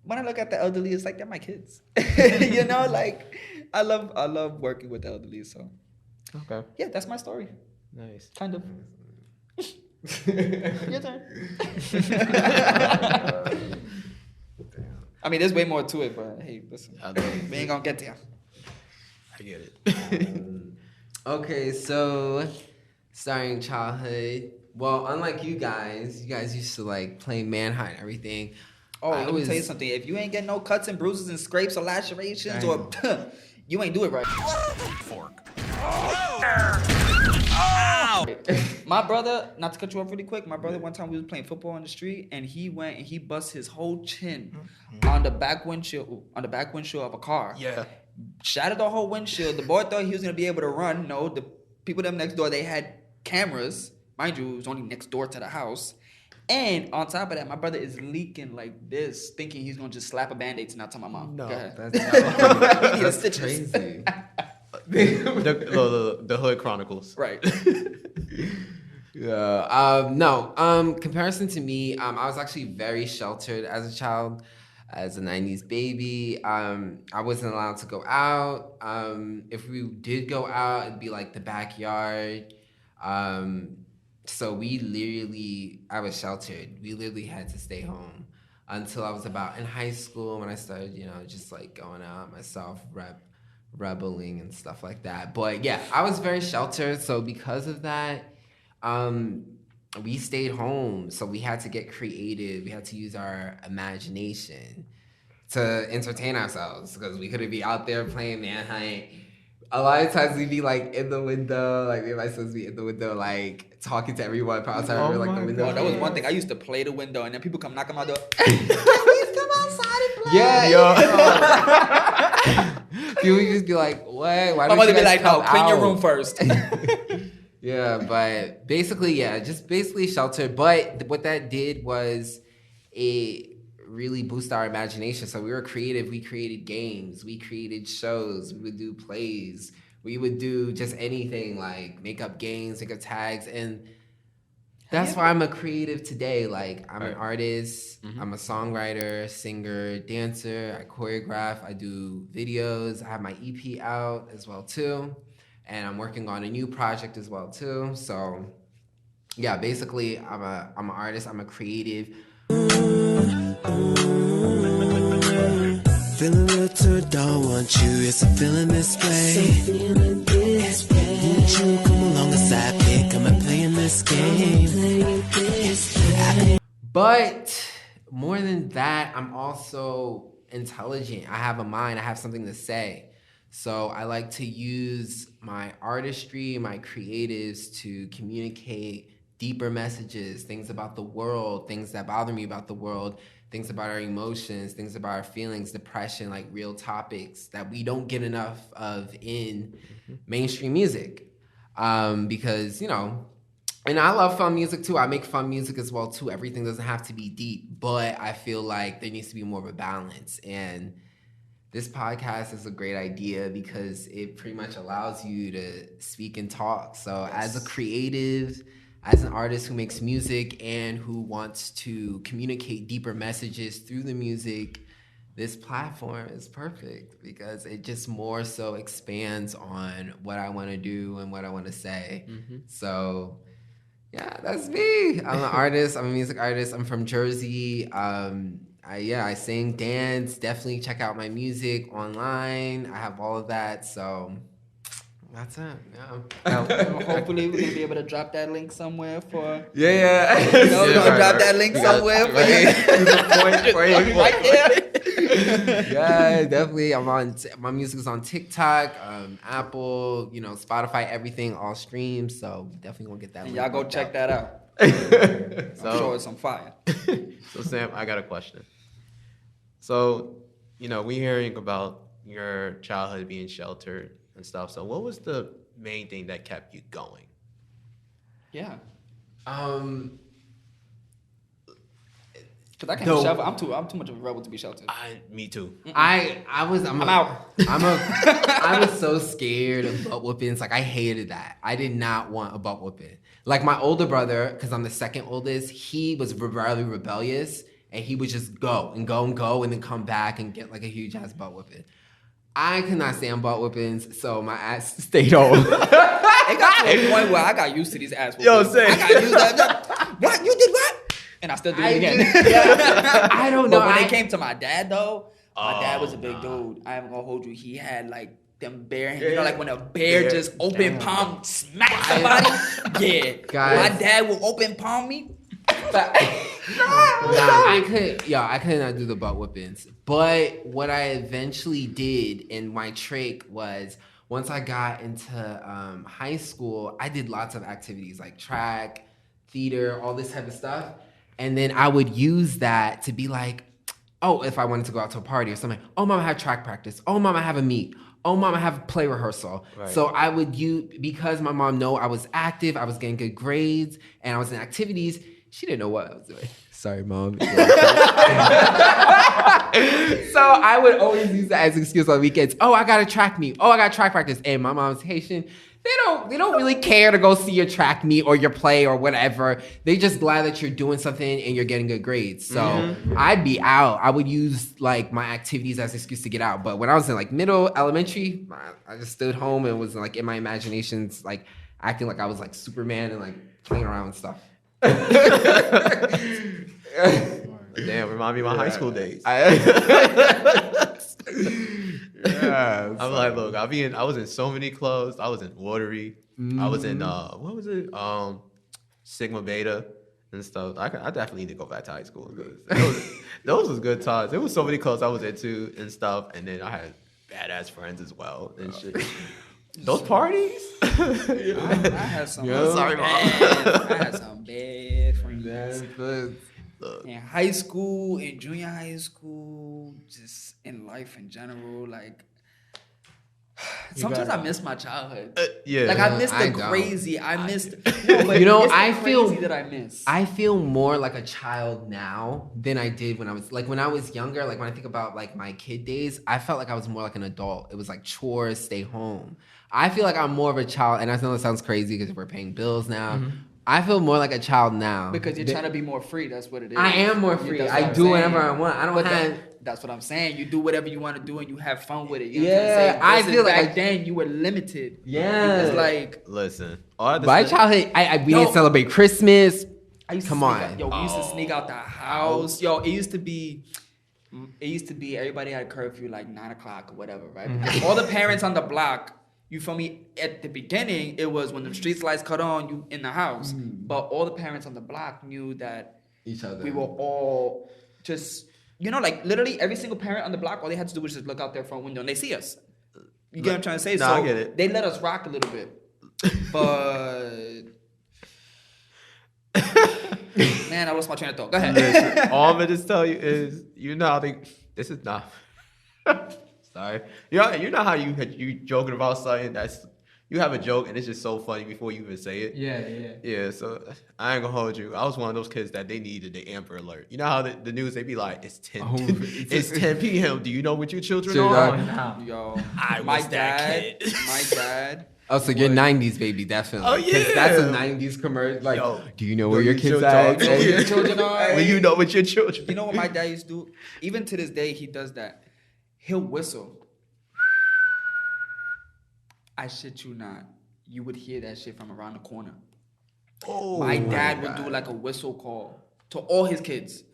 when I look at the elderly, it's like they're my kids. I love working with the elderly. So yeah, that's my story. Nice. Kind of. Your turn. I mean, there's way more to it, but hey, listen, we ain't gonna get there. I get it. Okay, so starting childhood. Well, unlike you guys used to like play manhunt and everything. Oh, let me tell you something. If you ain't getting no cuts and bruises and scrapes or lacerations, or you ain't do it right. Fork. Ow! My brother, not to cut you off really quick, my brother, one time we was playing football on the street, and he went and he bust his whole chin on the back windshield of a car. Yeah. Shattered the whole windshield. The boy thought he was gonna be able to run. No, the people them next door, they had cameras. Mind you, it was only next door to the house. And on top of that, my brother is leaking like this, thinking he's gonna just slap a Band-Aid and not tell my mom. No, go ahead. That's crazy. the Hood Chronicles. Right. No. Comparison to me, I was actually very sheltered as a child, as a 90s baby. I wasn't allowed to go out. If we did go out, it'd be like the backyard. So I was sheltered. We literally had to stay home. until I was about in high school when I started, just like going out myself, rebelling and stuff like that. But yeah, I was very sheltered. So because of that, we stayed home. So we had to get creative. We had to use our imagination to entertain ourselves because we couldn't be out there playing Manhunt. A lot of times we'd be like in the window, like me and my sons be in the window, like talking to everyone outside the window. Oh, that was one thing. I used to play the window, and then people come knock on my door. Please come outside and play. Yeah. People would just be like, "What? Why?" My mother be like, "No, clean your room first." Yeah, but basically, just basically shelter. But what that did was it really boost our imagination. So we were creative. We created games. We created shows. We would do plays. We would do just anything like make up games, make up tags. And that's why I'm a creative today. Like I'm an artist. I'm a songwriter, singer, dancer. I choreograph. I do videos. I have my EP out as well too. And I'm working on a new project as well too. So yeah, basically I'm an artist. I'm a creative. Feeling real too, don't want you. It's a feeling this way. Won't you come along the sidekick? Come and play in this game. But more than that, I'm also intelligent. I have a mind. I have something to say. So I like to use my artistry, my creatives to communicate deeper messages, things about the world, things that bother me about the world, things about our emotions, things about our feelings, depression, like real topics that we don't get enough of in mainstream music. Because, and I love fun music too. I make fun music as well too. Everything doesn't have to be deep, but I feel like there needs to be more of a balance. And this podcast is a great idea because it pretty much allows you to speak and talk. So as a creative, as an artist who makes music and who wants to communicate deeper messages through the music, this platform is perfect because it just more so expands on what I want to do and what I want to say. So yeah, that's me. I'm an artist. I'm a music artist. I'm from Jersey. I sing, dance. Definitely check out my music online. I have all of that. So that's it. Yeah. Hopefully we're gonna be able to drop that link somewhere for. Yeah. We're gonna drop that link somewhere for you. Right there. Yeah, definitely. I'm on. My music is on TikTok, Apple, Spotify, everything, all streams. So definitely gonna get that. Y'all go check that out. I'm sure it's on fire. So Sam, I got a question. So, we're hearing about your childhood being sheltered and stuff. So what was the main thing that kept you going? Yeah. Because I can't be sheltered. I'm too much of a rebel to be sheltered. Me too. I'm out. I was so scared of butt whoopings. Like I hated that. I did not want a butt whooping. Like my older brother, because I'm the second oldest, he was really rebellious and he would just go and then come back and get like a huge ass butt whooping. I could not stand butt whoopings, so my ass stayed home. It got to a point where I got used to these ass whoopings. Yo, say. I got used to that. What? You did what? And I still do it again. I don't know. But when it came to my dad, though, my dad was a big dude. I am gonna hold you. He had like them bare hands. Like when a bear just open palm smack somebody. Yeah. Guys. My dad will open palm me. I could not do the butt whippings. But what I eventually did in my trach was once I got into high school, I did lots of activities like track, theater, all this type of stuff. And then I would use that to be like, oh, if I wanted to go out to a party or something, oh, mom, I have track practice. Oh, mom, I have a meet. Oh, mom, I have play rehearsal. Right. So I would use, because my mom knew I was active, I was getting good grades, and I was in activities, she didn't know what I was doing. Sorry, mom. So I would always use that as an excuse on weekends. Oh, I got a track meet. Oh, I got track practice. And my mom's Haitian. They don't really care to go see your track meet or your play or whatever. They just glad that you're doing something and you're getting good grades. So I'd be out. I would use like my activities as an excuse to get out. But when I was in like middle, elementary, I just stood home and was like in my imaginations, like acting like I was like Superman and like playing around and stuff. Damn, remind me of my high school days. Yeah, I'm like, look, I was in so many clubs. I was in Watery. I was in what was it? Sigma Beta and stuff. I definitely need to go back to high school. Those was good times. There was so many clubs I was into and stuff, and then I had badass friends as well and shit. Those parties. I had some. Sorry, Mom. I had some bad friends. Look. In high school, in junior high school, just in life in general, like sometimes I miss my childhood. Yeah, like I missed the don't. crazy. I missed. I feel that I miss. I feel more like a child now than I did when I was younger. Like when I think about like my kid days, I felt like I was more like an adult. It was like chores, stay home. I feel like I'm more of a child, and I know it sounds crazy because we're paying bills now. Mm-hmm. I feel more like a child now. Because you're trying to be more free. That's what it is. I am more free. I do whatever I want. I don't have... That's what I'm saying. You do whatever you want to do and you have fun with it. You know yeah. what I'm I feel like... Back then, you were limited. Yeah. It's like... Listen. My childhood, we didn't celebrate Christmas. Come on. We used to sneak out the house. Yo, it used to be everybody had a curfew like 9 o'clock or whatever, right? Because all the parents on the block... You feel me? At the beginning, it was when the street lights cut on, you in the house. But all the parents on the block knew that each other. We were all just, like literally every single parent on the block, all they had to do was just look out their front window and they see us. You get what I'm trying to say? No, so I get it. They let us rock a little bit. But man, I lost my train of thought. Go ahead. Listen, all I'm gonna just tell you is, how this is not. Sorry. You know how you joking about something you have a joke and it's just so funny before you even say it. Yeah. So I ain't gonna hold you. I was one of those kids that they needed the Amber Alert. You know how the news they be like, it's 10 p.m. Do you know what your children are? Yo, My dad. Oh, so you're 90s baby, definitely. Oh yeah, that's a 90s commercial. Like, do you know where your kids are? Where your children are? Well, you know what your children. You know what my dad used to do? Even to this day, he does that. He'll whistle. I shit you not. You would hear that shit from around the corner. Oh, my dad would do like a whistle call to all his kids.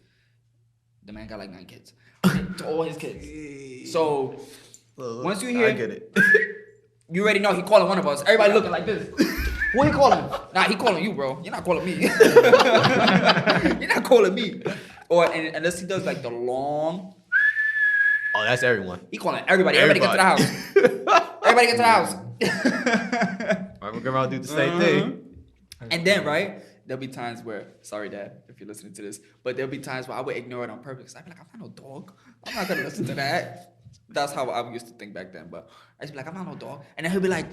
The man got like 9 kids. To all his kids. So once you hear, I get it. You already know he calling one of us. Everybody looking like this. Who he calling? Nah, he calling you, bro. You're not calling me. You're not calling me. Or unless he does like the long. Oh, that's everyone. He calling everybody. Everybody get to the house. Everybody get to the house. I'm gonna go around and do the same thing. And then, right, there'll be times where, sorry, Dad, if you're listening to this, but there'll be times where I would ignore it on purpose. I'd be like, I'm not no dog. I'm not gonna listen to that. That's how I used to think back then. But I used to be like, I'm not no dog. And then he'll be like,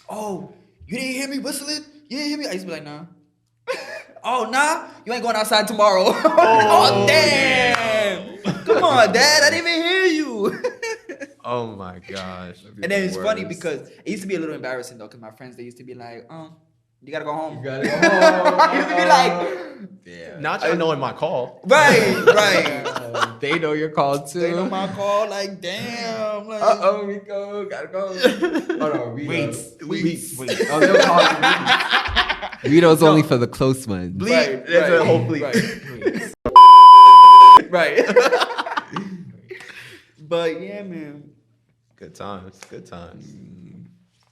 oh, you didn't hear me whistling? You didn't hear me? I used to be like, nah. Oh, nah? You ain't going outside tomorrow. Oh, damn. Come on, Dad. I didn't even hear you. Oh, my gosh. And then it's funny because it used to be a little embarrassing, though, because my friends, they used to be like, you got to go home. You got to go home. It used to be like... Yeah. Not you knowing my call. Right. They know your call, too. They know my call. Like, damn. Like, Rico. Got to go. Hold on, Weets. Oh, they'll call you Weets. Vito's only for the close ones. Bleep. There's a whole bleep. Right. But yeah, man. Good times.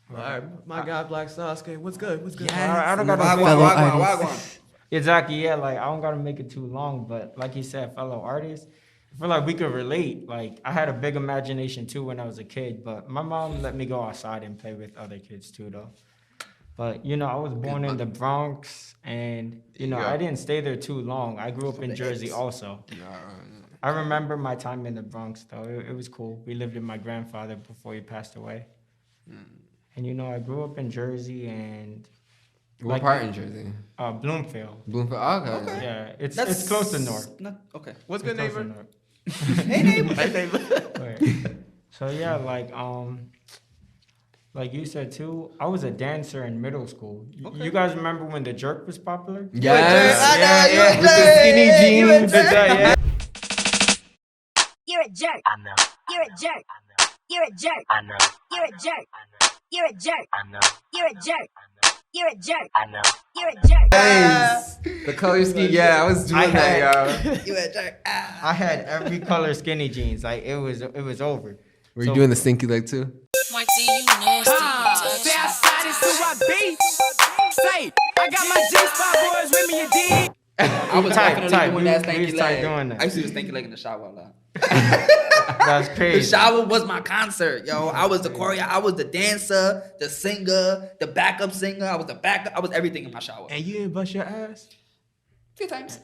All right, my guy Black Sasuke, what's good? Yeah, I don't gotta Wagwan. Exactly, yeah. Like I don't gotta make it too long, but like you said, fellow artists, I feel like we could relate. Like I had a big imagination too when I was a kid, but my mom let me go outside and play with other kids too, though. But I was born in the Bronx, and I didn't stay there too long. I grew up in Jersey also. I remember my time in the Bronx though. It was cool. We lived with my grandfather before he passed away. And I grew up in Jersey and what part in Jersey? Bloomfield. Bloomfield. Okay. Yeah, it's close to North. Okay. What's good, neighbor? Hey, neighbor. So yeah, like you said too, I was a dancer in middle school. Okay. You guys remember when the jerk was popular? Yes. Yeah. With the skinny jeans. Yeah. You're a jerk. I know. You're a jerk. I know. You're a jerk. I know. You're a jerk. I know. You're a jerk. I know. You're a jerk. I know. You're a jerk. I know. You're a jerk. Yes. The color scheme, yeah, I was doing that, yo. You had Jack. I had every color skinny jeans. Like it was over. Were you doing the stinky leg too? Mark D, you nasty. Say outside is who I be. Say, I got my G-Spot boys with me, you dig? I was definitely doing that stinky leg. Doing that. I used to do stinky leg in the shower a lot. That's crazy. The shower was my concert, yo. I was the choreo, I was the dancer, the singer, the backup singer. I was the backup. I was everything in my shower. And you didn't bust your ass? A few times.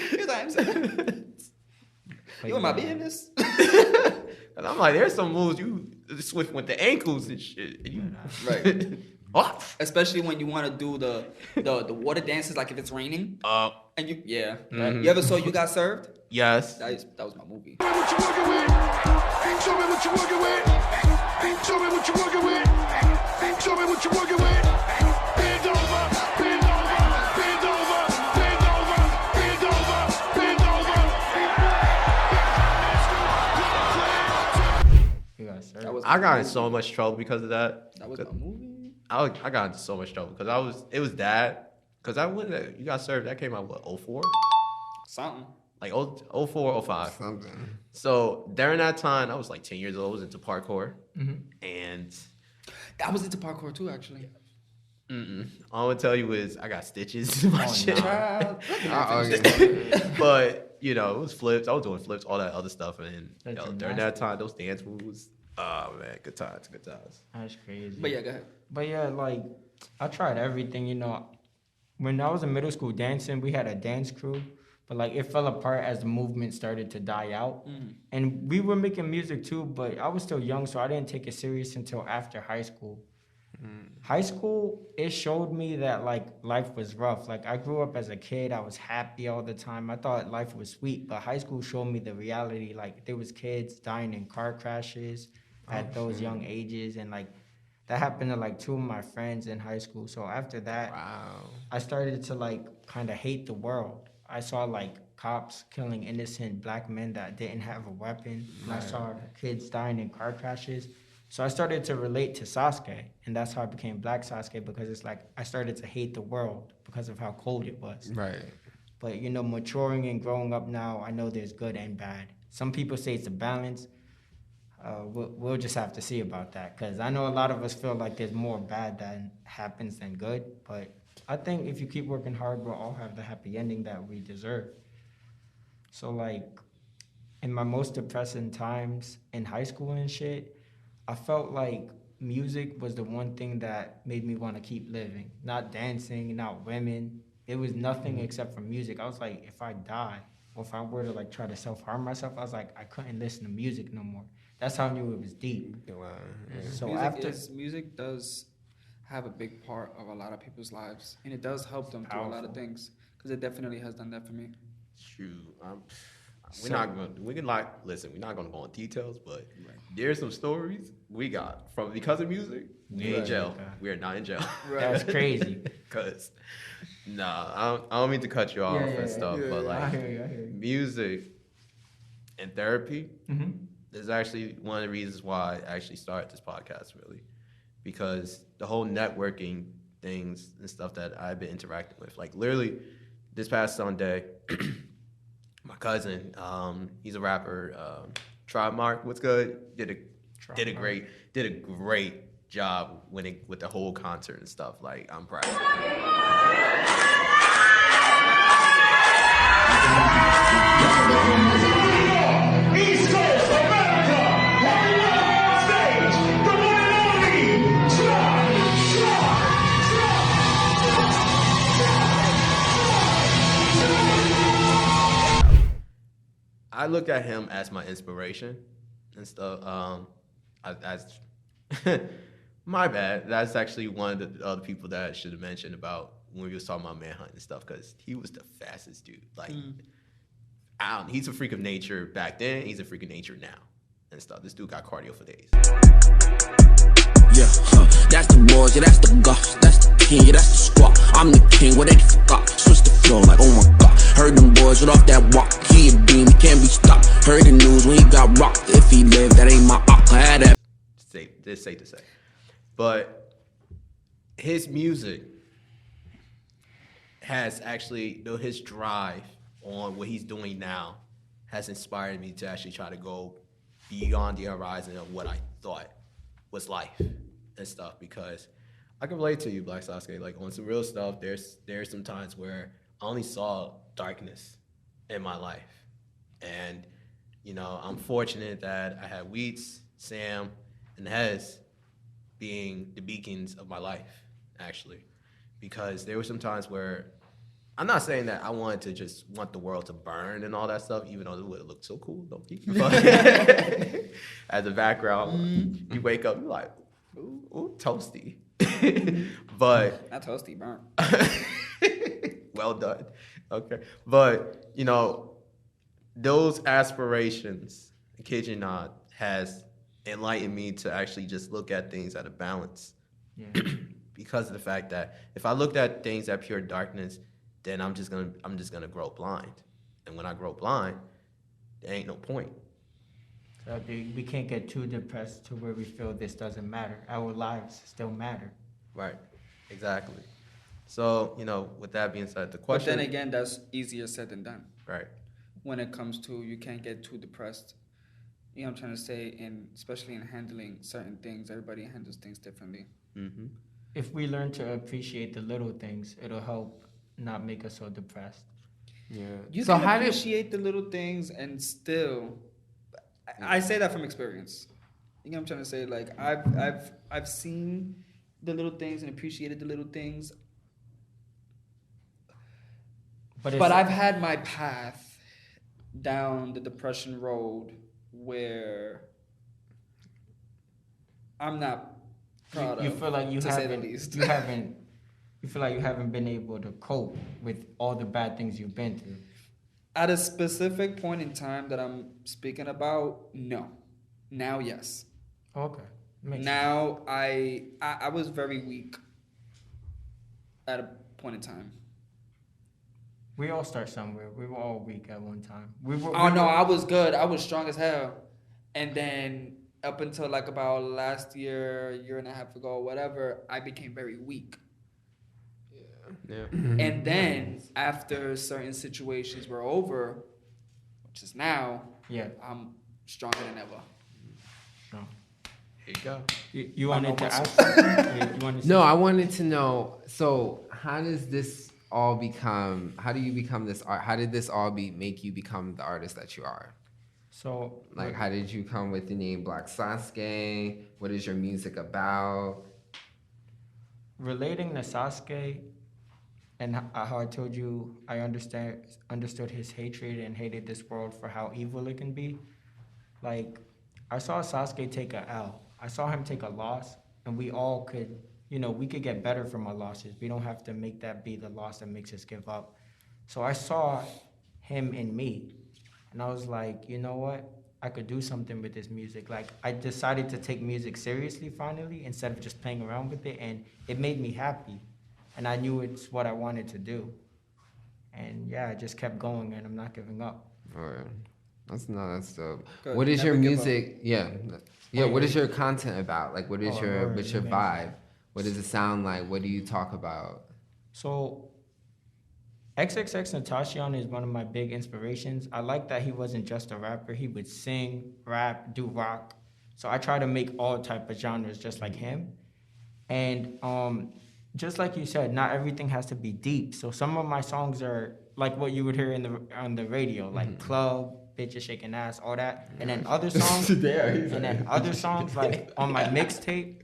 Few times. You in my business? And I'm like, there's some moves you swift with the ankles and shit. And you, Right. What? Especially when you want to do the water dances, like if it's raining. And you, yeah. Mm-hmm. You ever saw You Got Served? Yes. That was my movie. Show me what you working with. Show me what you working with. Show me what you working with. Bend over, bend over, bend over, bend over, bend over, bend over. You got served. I got in so much trouble because of that. That was my movie. I got into so much trouble because it was that. Because I wouldn't, You Got Served, that came out, what, 04? Something. Like 04, 05. Something. So during that time, I was like 10 years old, I was into parkour. And I was into parkour too, actually. all I'm going to tell you is I got stitches in my shit. Okay. But, you know, it was flips. I was doing flips, all that other stuff. And during that time, those dance moves, oh, man, good times. That's crazy. But yeah, go ahead. But yeah, like I tried everything, you know. When I was in middle school dancing, we had a dance crew, but like it fell apart as the movement started to die out. And we were making music too, but I was still young, so I didn't take it serious until after high school. High school, it showed me that like life was rough. Like I grew up as a kid, I was happy all the time. I thought life was sweet, but high school showed me the reality. Like there was kids dying in car crashes at those young ages, and like that happened to like two of my friends in high school. So after that, I started to like kind of hate the world. I saw like cops killing innocent black men that didn't have a weapon. And I saw kids dying in car crashes. So I started to relate to Sasuke, and that's how I became Black Sasuke, because it's like I started to hate the world because of how cold it was. Right. But you know, maturing and growing up now, I know there's good and bad. Some people say it's a balance. We'll just have to see about that, because I know a lot of us feel like there's more bad that happens than good, but I think if you keep working hard, we'll all have the happy ending that we deserve. So like in my most depressing times in high school and shit, I felt like music was the one thing that made me want to keep living. Not dancing, not women. It was nothing except for music. I was like, if I die, or if I were to like try to self-harm myself, I was like, I couldn't listen to music no more. That's how I knew it was deep. Wow. So music does have a big part of a lot of people's lives, and it does help them through a lot of things, because it definitely has done that for me. Shoot, we're not gonna go into details, but there's some stories we got from because of music. We in jail. We are not in jail. That's crazy. Cause I don't mean to cut you off and stuff, but like I hear you. music and therapy is actually one of the reasons why I actually started this podcast, really, because the whole networking things and stuff that I've been interacting with, like literally this past Sunday. My cousin, he's a rapper, Tribe Mark, what's good? Did a great job with the whole concert and stuff. Like, I'm proud. East Coast America, on stage, the one and only Tribe. I look at him as my inspiration and stuff. My bad. That's actually one of the other people that I should have mentioned about when we was talking about Manhunt and stuff, because he was the fastest dude. Like, he's a freak of nature back then. He's a freak of nature now and stuff. This dude got cardio for days. Yeah, that's the boys, yeah, that's the goss, that's the king, yeah, that's the squad. I'm the king, what they forgot. Switch the flow like, oh my god. Heard them boys right off that walk. He a beam, he can't be stopped. Heard the news when he got rocked. If he lived, that ain't my op. I had that. It's safe to say. But his music has actually, his drive on what he's doing now has inspired me to actually try to go beyond the horizon of what I thought was life and stuff, because I can relate to you, Black Sasuke. Like, on some real stuff, there's some times where I only saw darkness in my life. And, I'm fortunate that I had Weets, Sam, and Hez being the beacons of my life, actually. Because there were some times where, I'm not saying that I wanted to just want the world to burn and all that stuff, even though it would look so cool, don't you? As a background, you wake up, you're like, ooh, toasty. But not toasty, burnt. Well done. Okay. But, those aspirations, kid you not, has enlightened me to actually just look at things at a balance. Yeah. Because of the fact that if I looked at things at pure darkness, then I'm just gonna grow blind. And when I grow blind, there ain't no point. So we can't get too depressed to where we feel this doesn't matter. Our lives still matter. Right. Exactly. So, with that being said, the question... But then again, that's easier said than done. Right. When it comes to, you can't get too depressed. You know what I'm trying to say? And especially in handling certain things, everybody handles things differently. Mm-hmm. If we learn to appreciate the little things, it'll help not make us so depressed. Yeah. You can appreciate the little things and still... I say that from experience. You know what I'm trying to say? Like, I've seen the little things and appreciated the little things. But I've had my path down the depression road where I'm not proud of. You feel like you haven't been able to cope with all the bad things you've been through. At a specific point in time that I'm speaking about, no. Now, yes. Okay. Now, I was very weak at a point in time. We all start somewhere. We were all weak at one time. I was good. I was strong as hell. And then up until like about last year and a half ago, whatever, I became very weak. Yeah. And then after certain situations were over, which is now, I'm stronger than ever. No. Here you go. You wanted to ask? No, I wanted to know. So how does this all become? How do you become this art? How did this all make you become the artist that you are? So, like, how did you come with the name Black Sasuke? What is your music about? Relating to Sasuke, and how I told you I understood his hatred and hated this world for how evil it can be. Like, I saw Sasuke take a L. I saw him take a loss, and we all could, we could get better from our losses. We don't have to make that be the loss that makes us give up. So I saw him in me, and I was like, you know what? I could do something with this music. Like, I decided to take music seriously finally instead of just playing around with it, and it made me happy. And I knew it's what I wanted to do. And yeah, I just kept going, and I'm not giving up. All right. That's dope. Good. What is your music? Yeah. What is your content about? Like, what's your vibe? What does it sound like? What do you talk about? So, XXXTentacion is one of my big inspirations. I like that he wasn't just a rapper. He would sing, rap, do rock. So I try to make all type of genres just like him. And just like you said, not everything has to be deep. So some of my songs are like what you would hear on the radio, like Club, Bitches Shaking Ass, all that. And then other songs, like on my mixtape,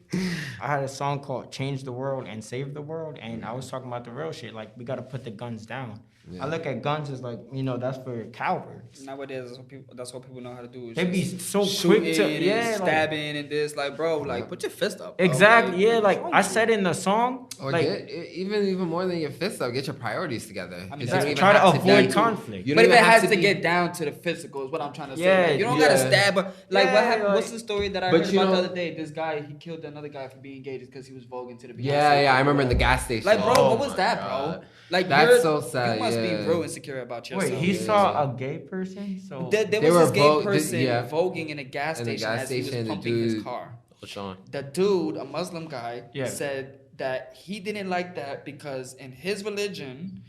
I had a song called Change the World and Save the World. And I was talking about the real shit. Like, we got to put the guns down. Yeah. I look at guns as like, that's for cowards. Nowadays, that's what people know how to do. They be so quick to stabbing and this, like, bro, like, put your fist up. Bro. Exactly, like I said in the song, or like even more than your fist up, get your priorities together. I mean, try to avoid conflict. But if it has to get down to the physical, is what I'm trying to say. Yeah, like, you don't gotta stab her. Like, what happened? What's the story that I heard about the other day? This guy, he killed another guy for being gay just because he was voguing to the Beyonce. Yeah, I remember in the gas station. Like, bro, what was that, bro? Like, that's so sad. You must be real insecure about yourself. Wait, he saw a gay person? So there was this gay person voguing in a gas station as he was pumping his car. Sean. The dude, a Muslim guy, said that he didn't like that because in his religion,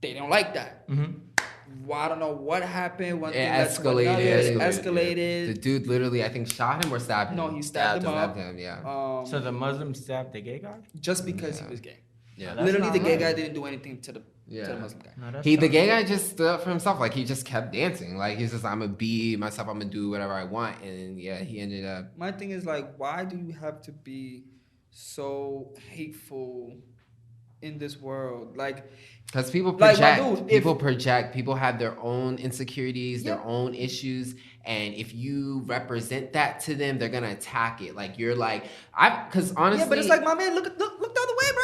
they don't like that. Well, I don't know what happened. One thing escalated. The dude literally, I think, shot him or stabbed him. No, he stabbed him up. So the Muslim stabbed the gay guy? Just because he was gay. Yeah, literally, the gay guy didn't do anything to the Muslim guy. No, the gay guy just stood up for himself. Like, he just kept dancing. Like, he's just, I'm going to be myself. I'm going to do whatever I want. And, yeah, he ended up... My thing is, like, why do you have to be so hateful in this world? Like... Because people project. People have their own insecurities, their own issues. And if you represent that to them, they're going to attack it. Like, you're like... Because honestly... Yeah, but it's like, my man, look the other way, bro.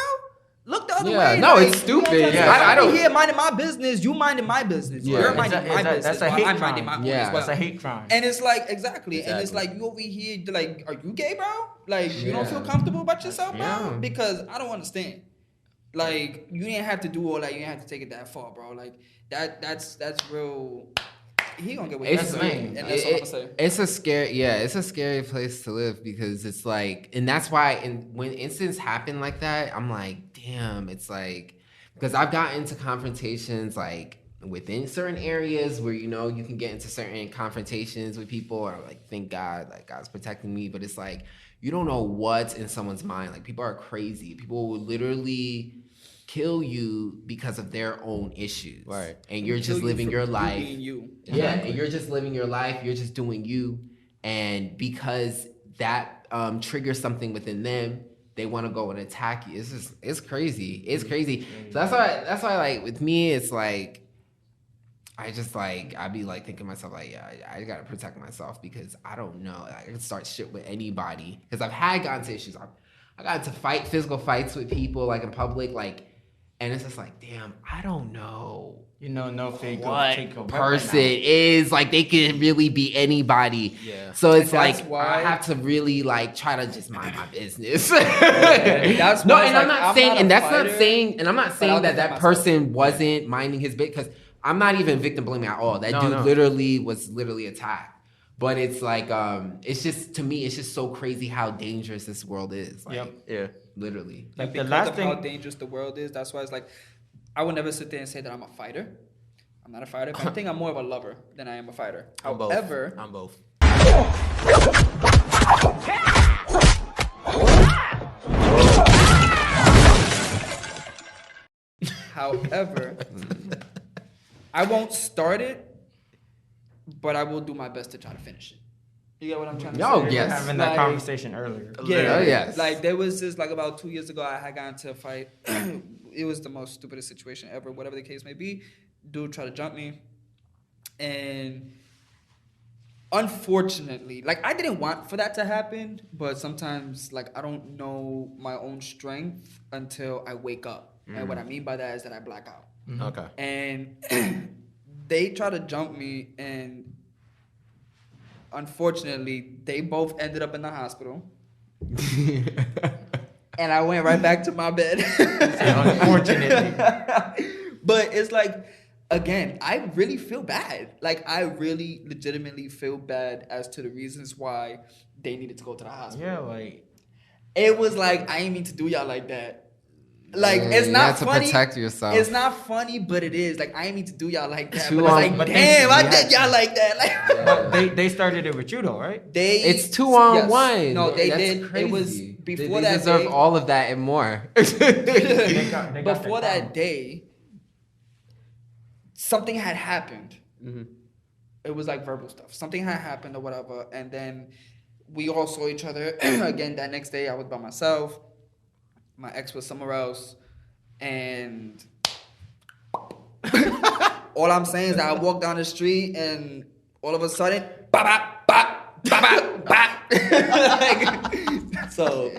Look the other way. Yeah, no, like, it's stupid. You know yeah, I don't be here minding my business. You minding my business. Yeah. You're minding my business. That's a hate I'm crime. minding my business. Well. That's a hate crime. And it's like, exactly. And it's like, you over here, like, are you gay, bro? Like, you don't feel comfortable about yourself, bro? Because I don't understand. Like, you didn't have to do all that. You didn't have to take it that far, bro. Like, that's real... He gonna get what he's saying, and that's what I'm gonna say. It's a scary place to live because it's like, and that's why when incidents happen like that, I'm like, damn, it's like, because I've gotten into confrontations like within certain areas where, you know, you can get into certain confrontations with people, or like, thank God, like God's protecting me, but it's like, you don't know what's in someone's mind. Like, people are crazy. People will literally kill you because of their own issues. Right. And you're just living your life. Being you. Yeah, and you're just living your life. You're just doing you. And because that triggers something within them, they want to go and attack you. It's crazy. It's crazy. So that's why like with me, it's like, I just like, I'd be like thinking to myself, like, yeah, I gotta protect myself because I don't know. Like, I can start shit with anybody. Because I've gotten into issues. I got into physical fights with people, like in public, like, and it's just like, damn, I don't know. You know, no fake what person is. Like, they could really be anybody. Yeah. So it's like, why I have to really like try to just mind my business. That's no, and I'm not saying, and that's not saying, and I'm not saying that person wasn't minding his bit, because I'm not even victim blaming at all. That dude literally was attacked. But it's like, it's just, to me, it's just so crazy how dangerous this world is. Like, yeah. Literally. Like, because of how dangerous the world is, that's why it's like, I would never sit there and say that I'm a fighter. I'm not a fighter. I think I'm more of a lover than I am a fighter. However, I'm both. However, I won't start it, but I will do my best to try to finish it. You get what I'm trying to say? Oh, yes. Having that conversation earlier. Yeah. Oh, yes. Like, there was this, like, about 2 years ago, I had gotten into a fight. It was the most stupidest situation ever, whatever the case may be. Dude tried to jump me. And unfortunately, like, I didn't want for that to happen, but sometimes, like, I don't know my own strength until I wake up. And what I mean by that is that I black out. Okay. And they tried to jump me, and unfortunately, they both ended up in the hospital. And I went right back to my bed. Unfortunately. But it's like, again, I really feel bad. Like, I really legitimately feel bad as to the reasons why they needed to go to the hospital. Yeah, like, it was like, I ain't mean to do y'all like that. Like, it's not funny. To protect yourself. It's not funny, but it is. Like, I ain't mean to do y'all like that. Too But long. it's like, damn, I did y'all like that. Like, but they started it with you though, right? It's 2-on-1. No, they That's did. Crazy. It was before they that deserve day. all of that and more. Before that day, something had happened. Mm-hmm. It was like verbal stuff. Something had happened or whatever. And then we all saw each other again that next day. I was by myself. My ex was somewhere else. And all I'm saying is that I walked down the street and all of a sudden, bop, bop, bop, bop, bop. Like, so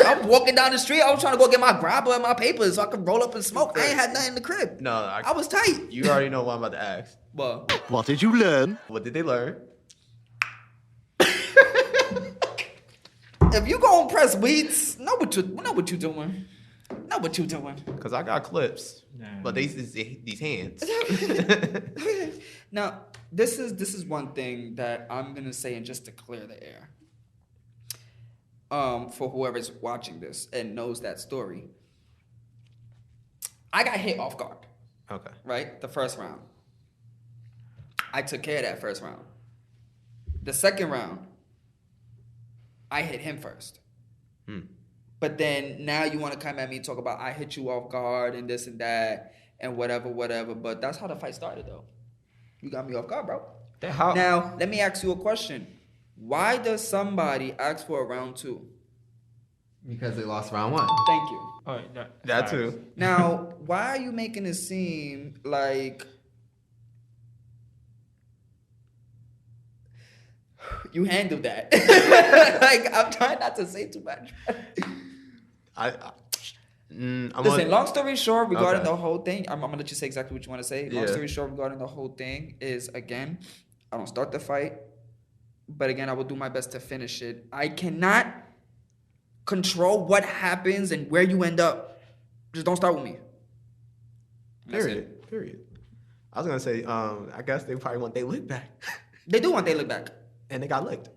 I'm walking down the street. I was trying to go get my grabber and my papers so I could roll up and smoke. I ain't had nothing in the crib. No, I was tight. You already know what I'm about to ask. Well, What did you learn? What did they learn? if you gonna press Weets, know what you doing. Know what you doing. Because I got clips, but these hands. Now, this is one thing that I'm gonna say, and just to clear the air. for whoever's watching this and knows that story. I got hit off guard. Okay. Right? The first round. I took care of that first round. The second round, I hit him first. But then now you want to come at me and talk about I hit you off guard and this and that and whatever. But that's how the fight started, though. You got me off guard, bro. Now, let me ask you a question. Why does somebody ask for a round 2? Because they lost round 1. Thank you. Oh, that too. Now, why are you making it seem like you handled that? Like, I'm trying not to say too much. Listen, long story short, regarding the whole thing, I'm gonna let you say exactly what you want to say. Long story short, regarding the whole thing is, again, I don't start the fight, but again, I will do my best to finish it. I cannot control what happens and where you end up. Just don't start with me. Period. I was gonna say, I guess they probably want their lick back. They do want their lick back. And they got licked.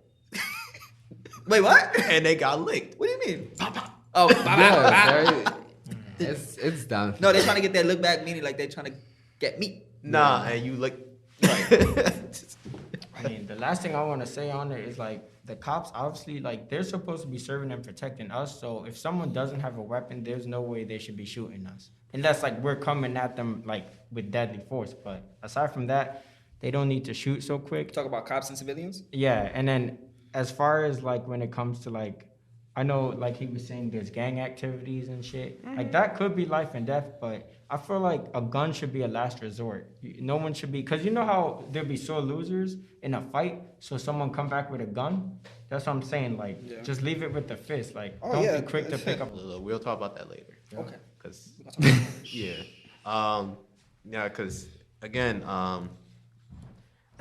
Wait, what? And they got licked. What do you mean? Oh, it's done. No, they're trying to get their look back, meaning like they're trying to get me. Nah, and you lick. I mean, the last thing I want to say on it is like the cops obviously like they're supposed to be serving and protecting us. So if someone doesn't have a weapon, there's no way they should be shooting us. Unless like we're coming at them like with deadly force. But aside from that, they don't need to shoot so quick. Talk about cops and civilians? Yeah, and then as far as like when it comes to like, I know like he was saying there's gang activities and shit. Like that could be life and death, but I feel like a gun should be a last resort. No one should be, because you know how there'll be sore losers in a fight, so someone come back with a gun? That's what I'm saying, like, just leave it with the fist. Like, don't be quick to pick up. We'll talk about that later. Okay. Because, because, again, I'd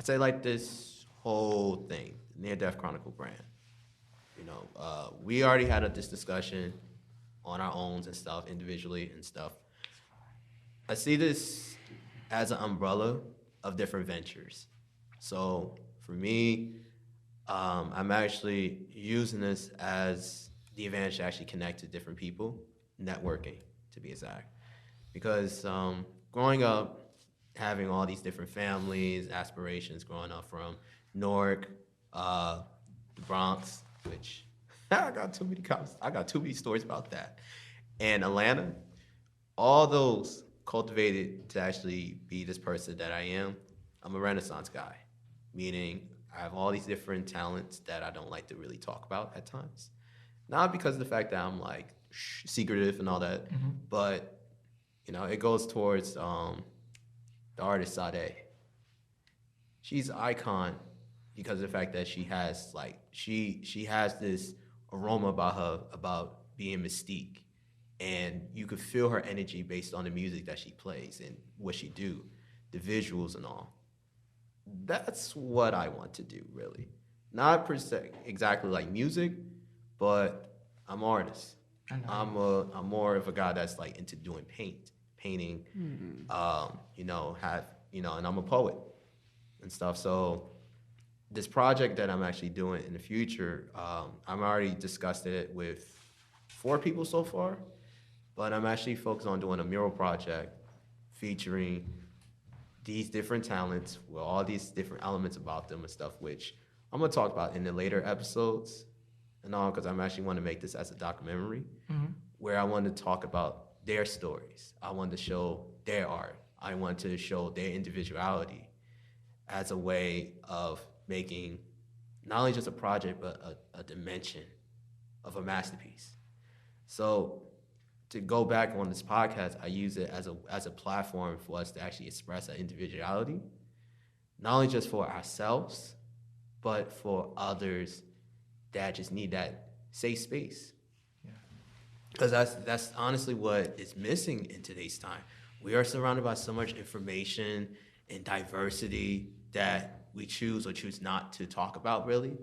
say like this whole thing, Near-Death Chronicle brand. You know, we already had this discussion on our own and stuff, individually and stuff. I see this as an umbrella of different ventures. So for me, I'm actually using this as the advantage to actually connect to different people, networking to be exact. Because growing up, having all these different families, aspirations, growing up from Newark, the Bronx, which I got too many stories about that, and Atlanta, all those cultivated to actually be this person that I am. I'm a Renaissance guy, meaning I have all these different talents that I don't like to really talk about at times. Not because of the fact that I'm like secretive and all that, but you know, it goes towards the artist Sade. She's an icon because of the fact that she has like she has this aroma about her, about being mystique. And you could feel her energy based on the music that she plays and what she do, the visuals and all. That's what I want to do, really. Not per se exactly like music, but I'm an artist. I'm more of a guy that's like into doing painting. You know, and I'm a poet and stuff. So this project that I'm actually doing in the future, I'm already discussed it with 4 people so far. But I'm actually focused on doing a mural project featuring these different talents with all these different elements about them and stuff, which I'm going to talk about in the later episodes and all, because I'm actually want to make this as a documentary where I want to talk about their stories. I want to show their art. I want to show their individuality as a way of making not only just a project, but a dimension of a masterpiece. So to go back on this podcast, I use it as a platform for us to actually express our individuality, not only just for ourselves, but for others that just need that safe space. Because that's honestly what is missing in today's time. We are surrounded by so much information and diversity that we choose or choose not to talk about, really,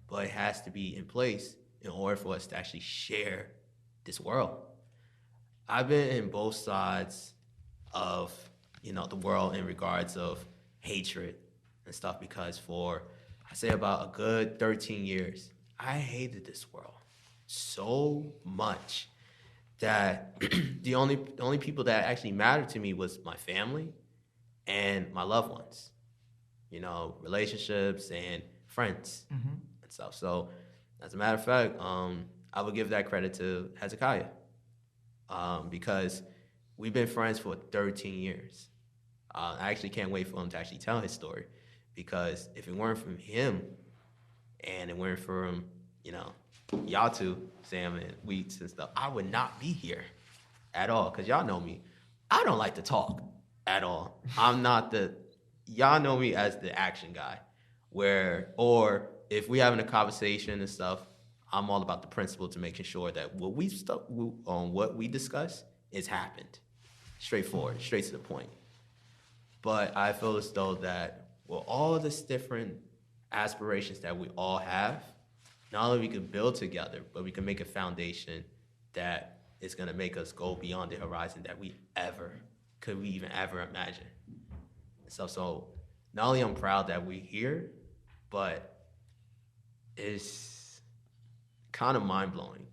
but it has to be in place in order for us to actually share this world. I've been in both sides of, you know, the world in regards of hatred and stuff, because for, I say about a good 13 years, I hated this world. so much that the only people that actually mattered to me was my family and my loved ones, you know, relationships and friends and stuff. So, as a matter of fact, I would give that credit to Hezekiah because we've been friends for 13 years. I actually can't wait for him to actually tell his story because if it weren't for him and it weren't for him, you know, y'all two, Sam and Weets and stuff, I would not be here at all because y'all know me. I don't like to talk at all. I'm not y'all know me as the action guy or if we're having a conversation and stuff, I'm all about the principle to making sure that what we discuss is happened. Straightforward, straight to the point. But I feel as though that with all of this different aspirations that we all have, not only we can build together, but we can make a foundation that is going to make us go beyond the horizon that we even ever imagine. So not only I'm proud that we're here, but it's kind of mind-blowing.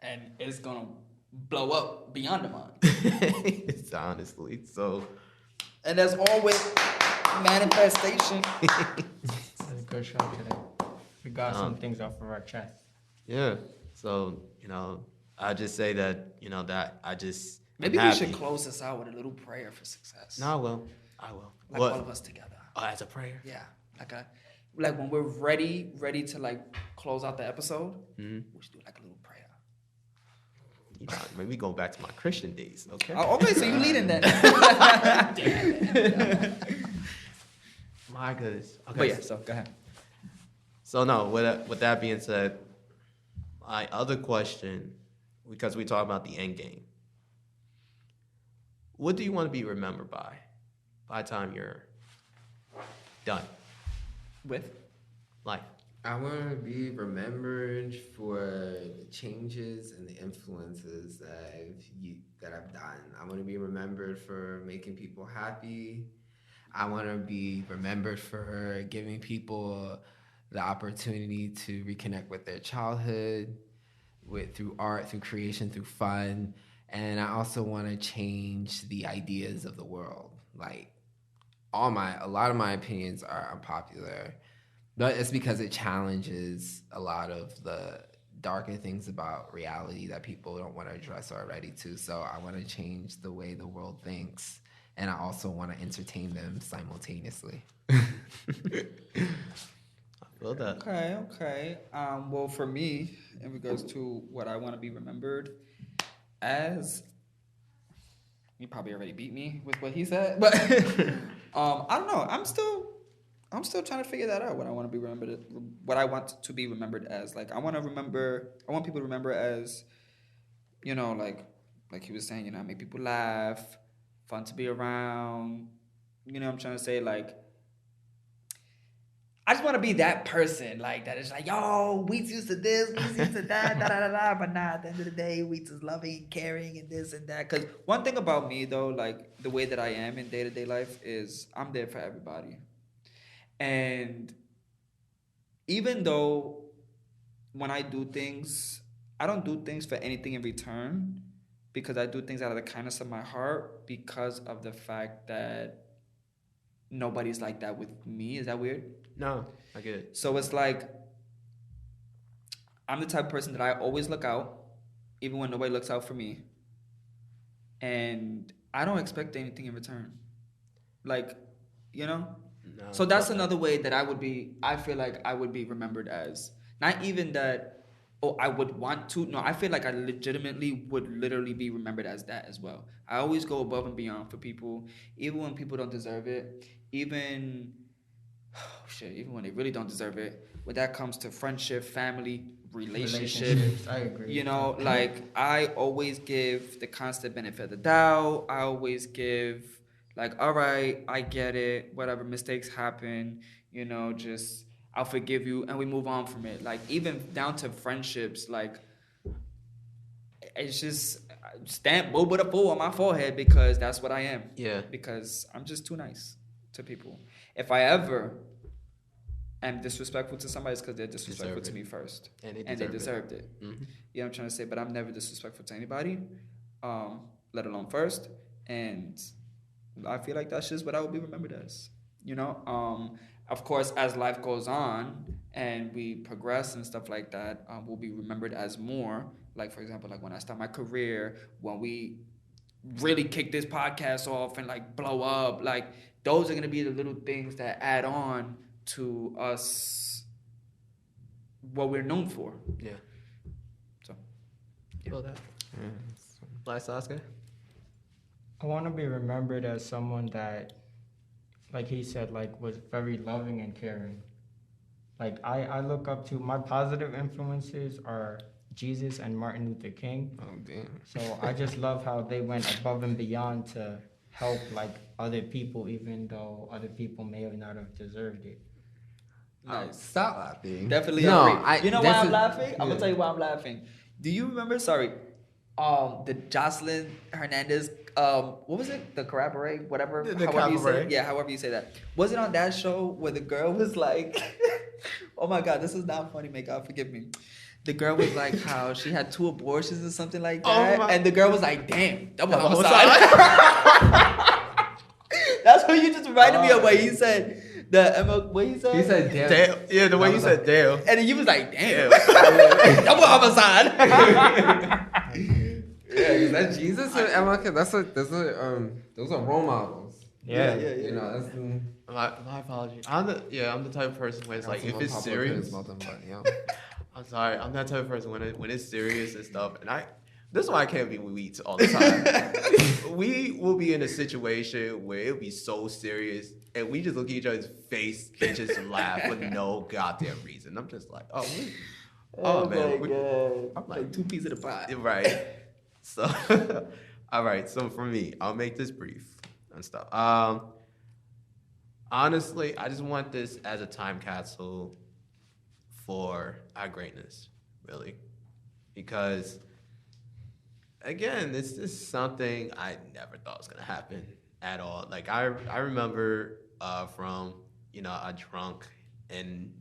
And it's going to blow up beyond the mind. It's honestly, so... And there's always manifestation. That's a good show today. We got some things off of our chest. Yeah. So, you know, I just say that, you know, that I just... Maybe we should close this out with a little prayer for success. No, I will. Like all of us together. Oh, as a prayer? Yeah. Like when we're ready to like close out the episode, we should do like a little prayer. You know, maybe go back to my Christian days, okay? Oh, okay, so you leading that. My goodness. Okay. But yeah, so go ahead. So no, with that being said, my other question, because we talk about the end game, what do you want to be remembered by the time you're done? With? Life. I want to be remembered for the changes and the influences that I've done. I want to be remembered for making people happy. I want to be remembered for giving people the opportunity to reconnect with their childhood, through art, through creation, through fun. And I also want to change the ideas of the world. Like a lot of my opinions are unpopular. But it's because it challenges a lot of the darker things about reality that people don't want to address or are ready to. So I want to change the way the world thinks. And I also want to entertain them simultaneously. I feel that. Okay. Well, for me, in regards to what I want to be remembered as, you probably already beat me with what he said. But I don't know. I'm still trying to figure that out. What I want to be remembered, what I want to be remembered as. Like I want people to remember as, you know, like he was saying, you know, I make people laugh, fun to be around. You know what I'm trying to say? Like, I just want to be that person, like that is like, yo, Weets used to this, Weets used to that, da. But nah, at the end of the day, Weets is loving, caring, and this and that. Because one thing about me though, like the way that I am in day-to-day life is I'm there for everybody. And even though when I do things, I don't do things for anything in return, because I do things out of the kindness of my heart because of the fact that nobody's like that with me. Is that weird? No, I get it. So it's like, I'm the type of person that I always look out, even when nobody looks out for me. And I don't expect anything in return. Like, you know? No, so that's another way that I feel like I would be remembered as. Not even that, I would want to. No, I feel like I legitimately would literally be remembered as that as well. I always go above and beyond for people, even when people don't deserve it. Even when they really don't deserve it. When that comes to friendship, family, relationships. I agree. You know, like I always give the constant benefit of the doubt. I always give like, all right, I get it. Whatever mistakes happen, you know, just I'll forgive you, and we move on from it. Like even down to friendships, like it's just stamp "Boo with a fool" on my forehead because that's what I am. Yeah. Because I'm just too nice to people. If I ever am disrespectful to somebody, it's because they're disrespectful to me first. And they deserved it. Mm-hmm. You know what I'm trying to say? But I'm never disrespectful to anybody, let alone first. And I feel like that's just what I will be remembered as. You know? Of course, as life goes on and we progress and stuff like that, we'll be remembered as more. Like, for example, like when I start my career, when we really kick this podcast off and like blow up, like those are going to be the little things that add on to us, what we're known for. Yeah. So, feel that. Like Sasuke? I want to be remembered as someone that, like he said, like was very loving and caring. Like I look up to, my positive influences are Jesus and Martin Luther King. Oh, damn. So I just love how they went above and beyond to help like other people, even though other people may or not have deserved it. nice. Stop laughing. Definitely No, agree. You know why I'm laughing? I'm yeah. gonna tell you why I'm laughing. Do you remember? Sorry, the Jocelyn Hernandez. What was it? The cabaret, whatever. The however you say cabaret. it. Yeah, however you say that. Was it on that show where the girl was like, "Oh my God, this is not funny. May God forgive me." The girl was like how she had 2 abortions or something like that, and the girl was like, "Damn, double homicide." That's what you just reminded me of. What he said. The Emma, what he said? He said, damn. Dale. Yeah, the way you said Dale. And then you was like, damn. Double homicide. Yeah, is that Jesus or MLK? Those are role models. Yeah. You know, that's My apologies. I'm the type of person where it's like, if it's serious, I'm sorry, I'm that type of person when it's serious and stuff, and this is why I can't be with Weets all the time. We will be in a situation where it'll be so serious, and we just look at each other's face and just laugh for no goddamn reason. I'm just like, oh man. I'm like 2 pieces of the pie. Right. So, all right. So for me, I'll make this brief and stuff. Honestly, I just want this as a time capsule for our greatness, really, because again, this is something I never thought was gonna happen at all. Like I remember from a drunk and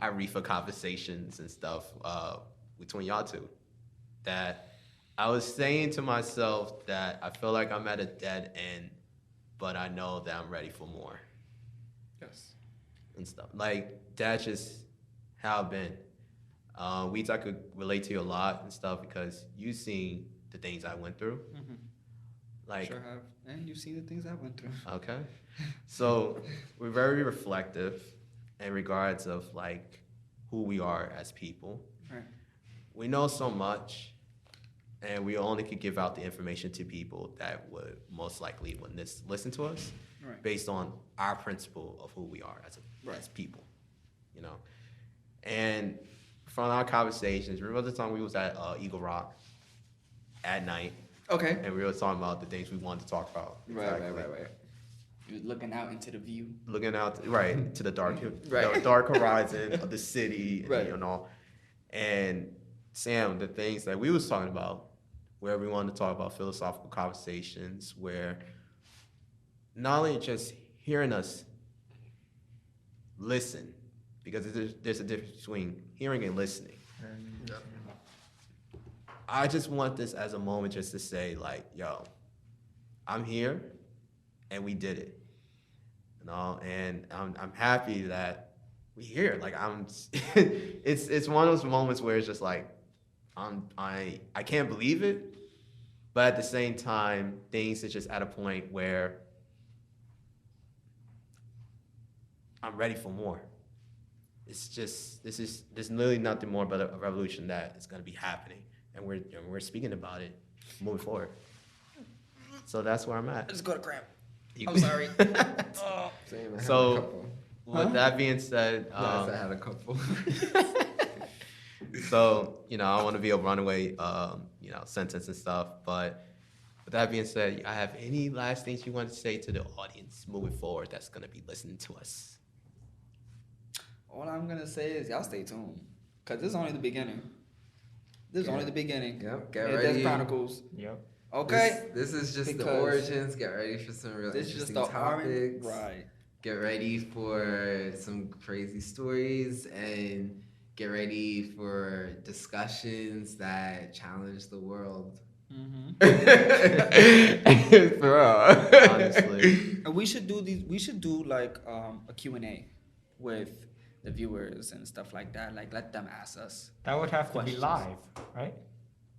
our reefer conversations and stuff between y'all two, that I was saying to myself that I feel like I'm at a dead end, but I know that I'm ready for more. Yes. And stuff. Like, that's just how I've been. Weeds, I could relate to you a lot and stuff because you've seen the things I went through. Mm-hmm. Like, sure have. And you've seen the things I went through. Okay. So we're very reflective in regards of like who we are as people. Right. We know so much, and we only could give out the information to people that would most likely listen to us, right, based on our principle of who we are as people, And from our conversations, remember the time we was at Eagle Rock at night? Okay. And we were talking about the things we wanted to talk about. Right. You was looking out into the view. Looking out, to the dark, right, dark horizon of the city, right, And Sam, the things that we was talking about, where we wanted to talk about philosophical conversations, where not only just hearing us listen, because there's a difference between hearing and listening. I just want this as a moment just to say, like, yo, I'm here, and we did it, and I'm happy that we here. Like, it's one of those moments where it's just like, I can't believe it, but at the same time, things are just at a point where I'm ready for more. It's just there's literally nothing more but a revolution that is going to be happening, and we're speaking about it moving forward. So that's where I'm at. I just got a cramp. I'm sorry. So with that being said, I had a couple. So, I want to be a runaway, sentence and stuff. But with that being said, I have any last things you want to say to the audience moving forward that's going to be listening to us? All I'm going to say is y'all stay tuned, because this is only the beginning. This is only the beginning. Yep, get ready. Chronicles. Yep. Okay? This is just the origins. Get ready for some really interesting topics. Right. Get ready for some crazy stories and get ready for discussions that challenge the world. For real. Honestly. And we should do like a Q&A with the viewers and stuff like that. Like, let them ask us. That would have to be live, right?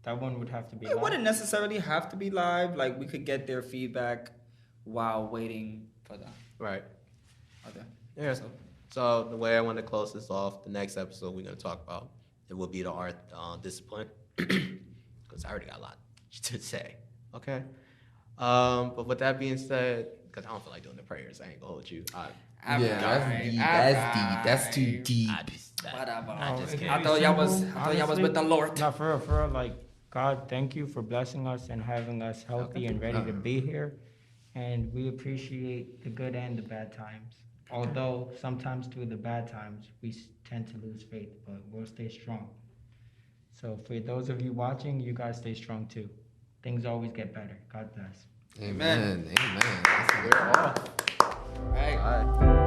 That one would have to be live. It wouldn't necessarily have to be live. Like, we could get their feedback while waiting for them. Right. Okay. Yeah. So the way I want to close this off, the next episode we're going to talk about, it will be the art discipline. Because I already got a lot to say. Okay. But with that being said, because I don't feel like doing the prayers, I ain't gonna hold you. That's too deep. I thought y'all was with the Lord. No, for real, like, God, thank you for blessing us and having us healthy and ready to be here. And we appreciate the good and the bad times. Although sometimes through the bad times, we tend to lose faith, but we'll stay strong. So for those of you watching, you guys stay strong too. Things always get better. God bless. Amen. Amen. We're off. All right.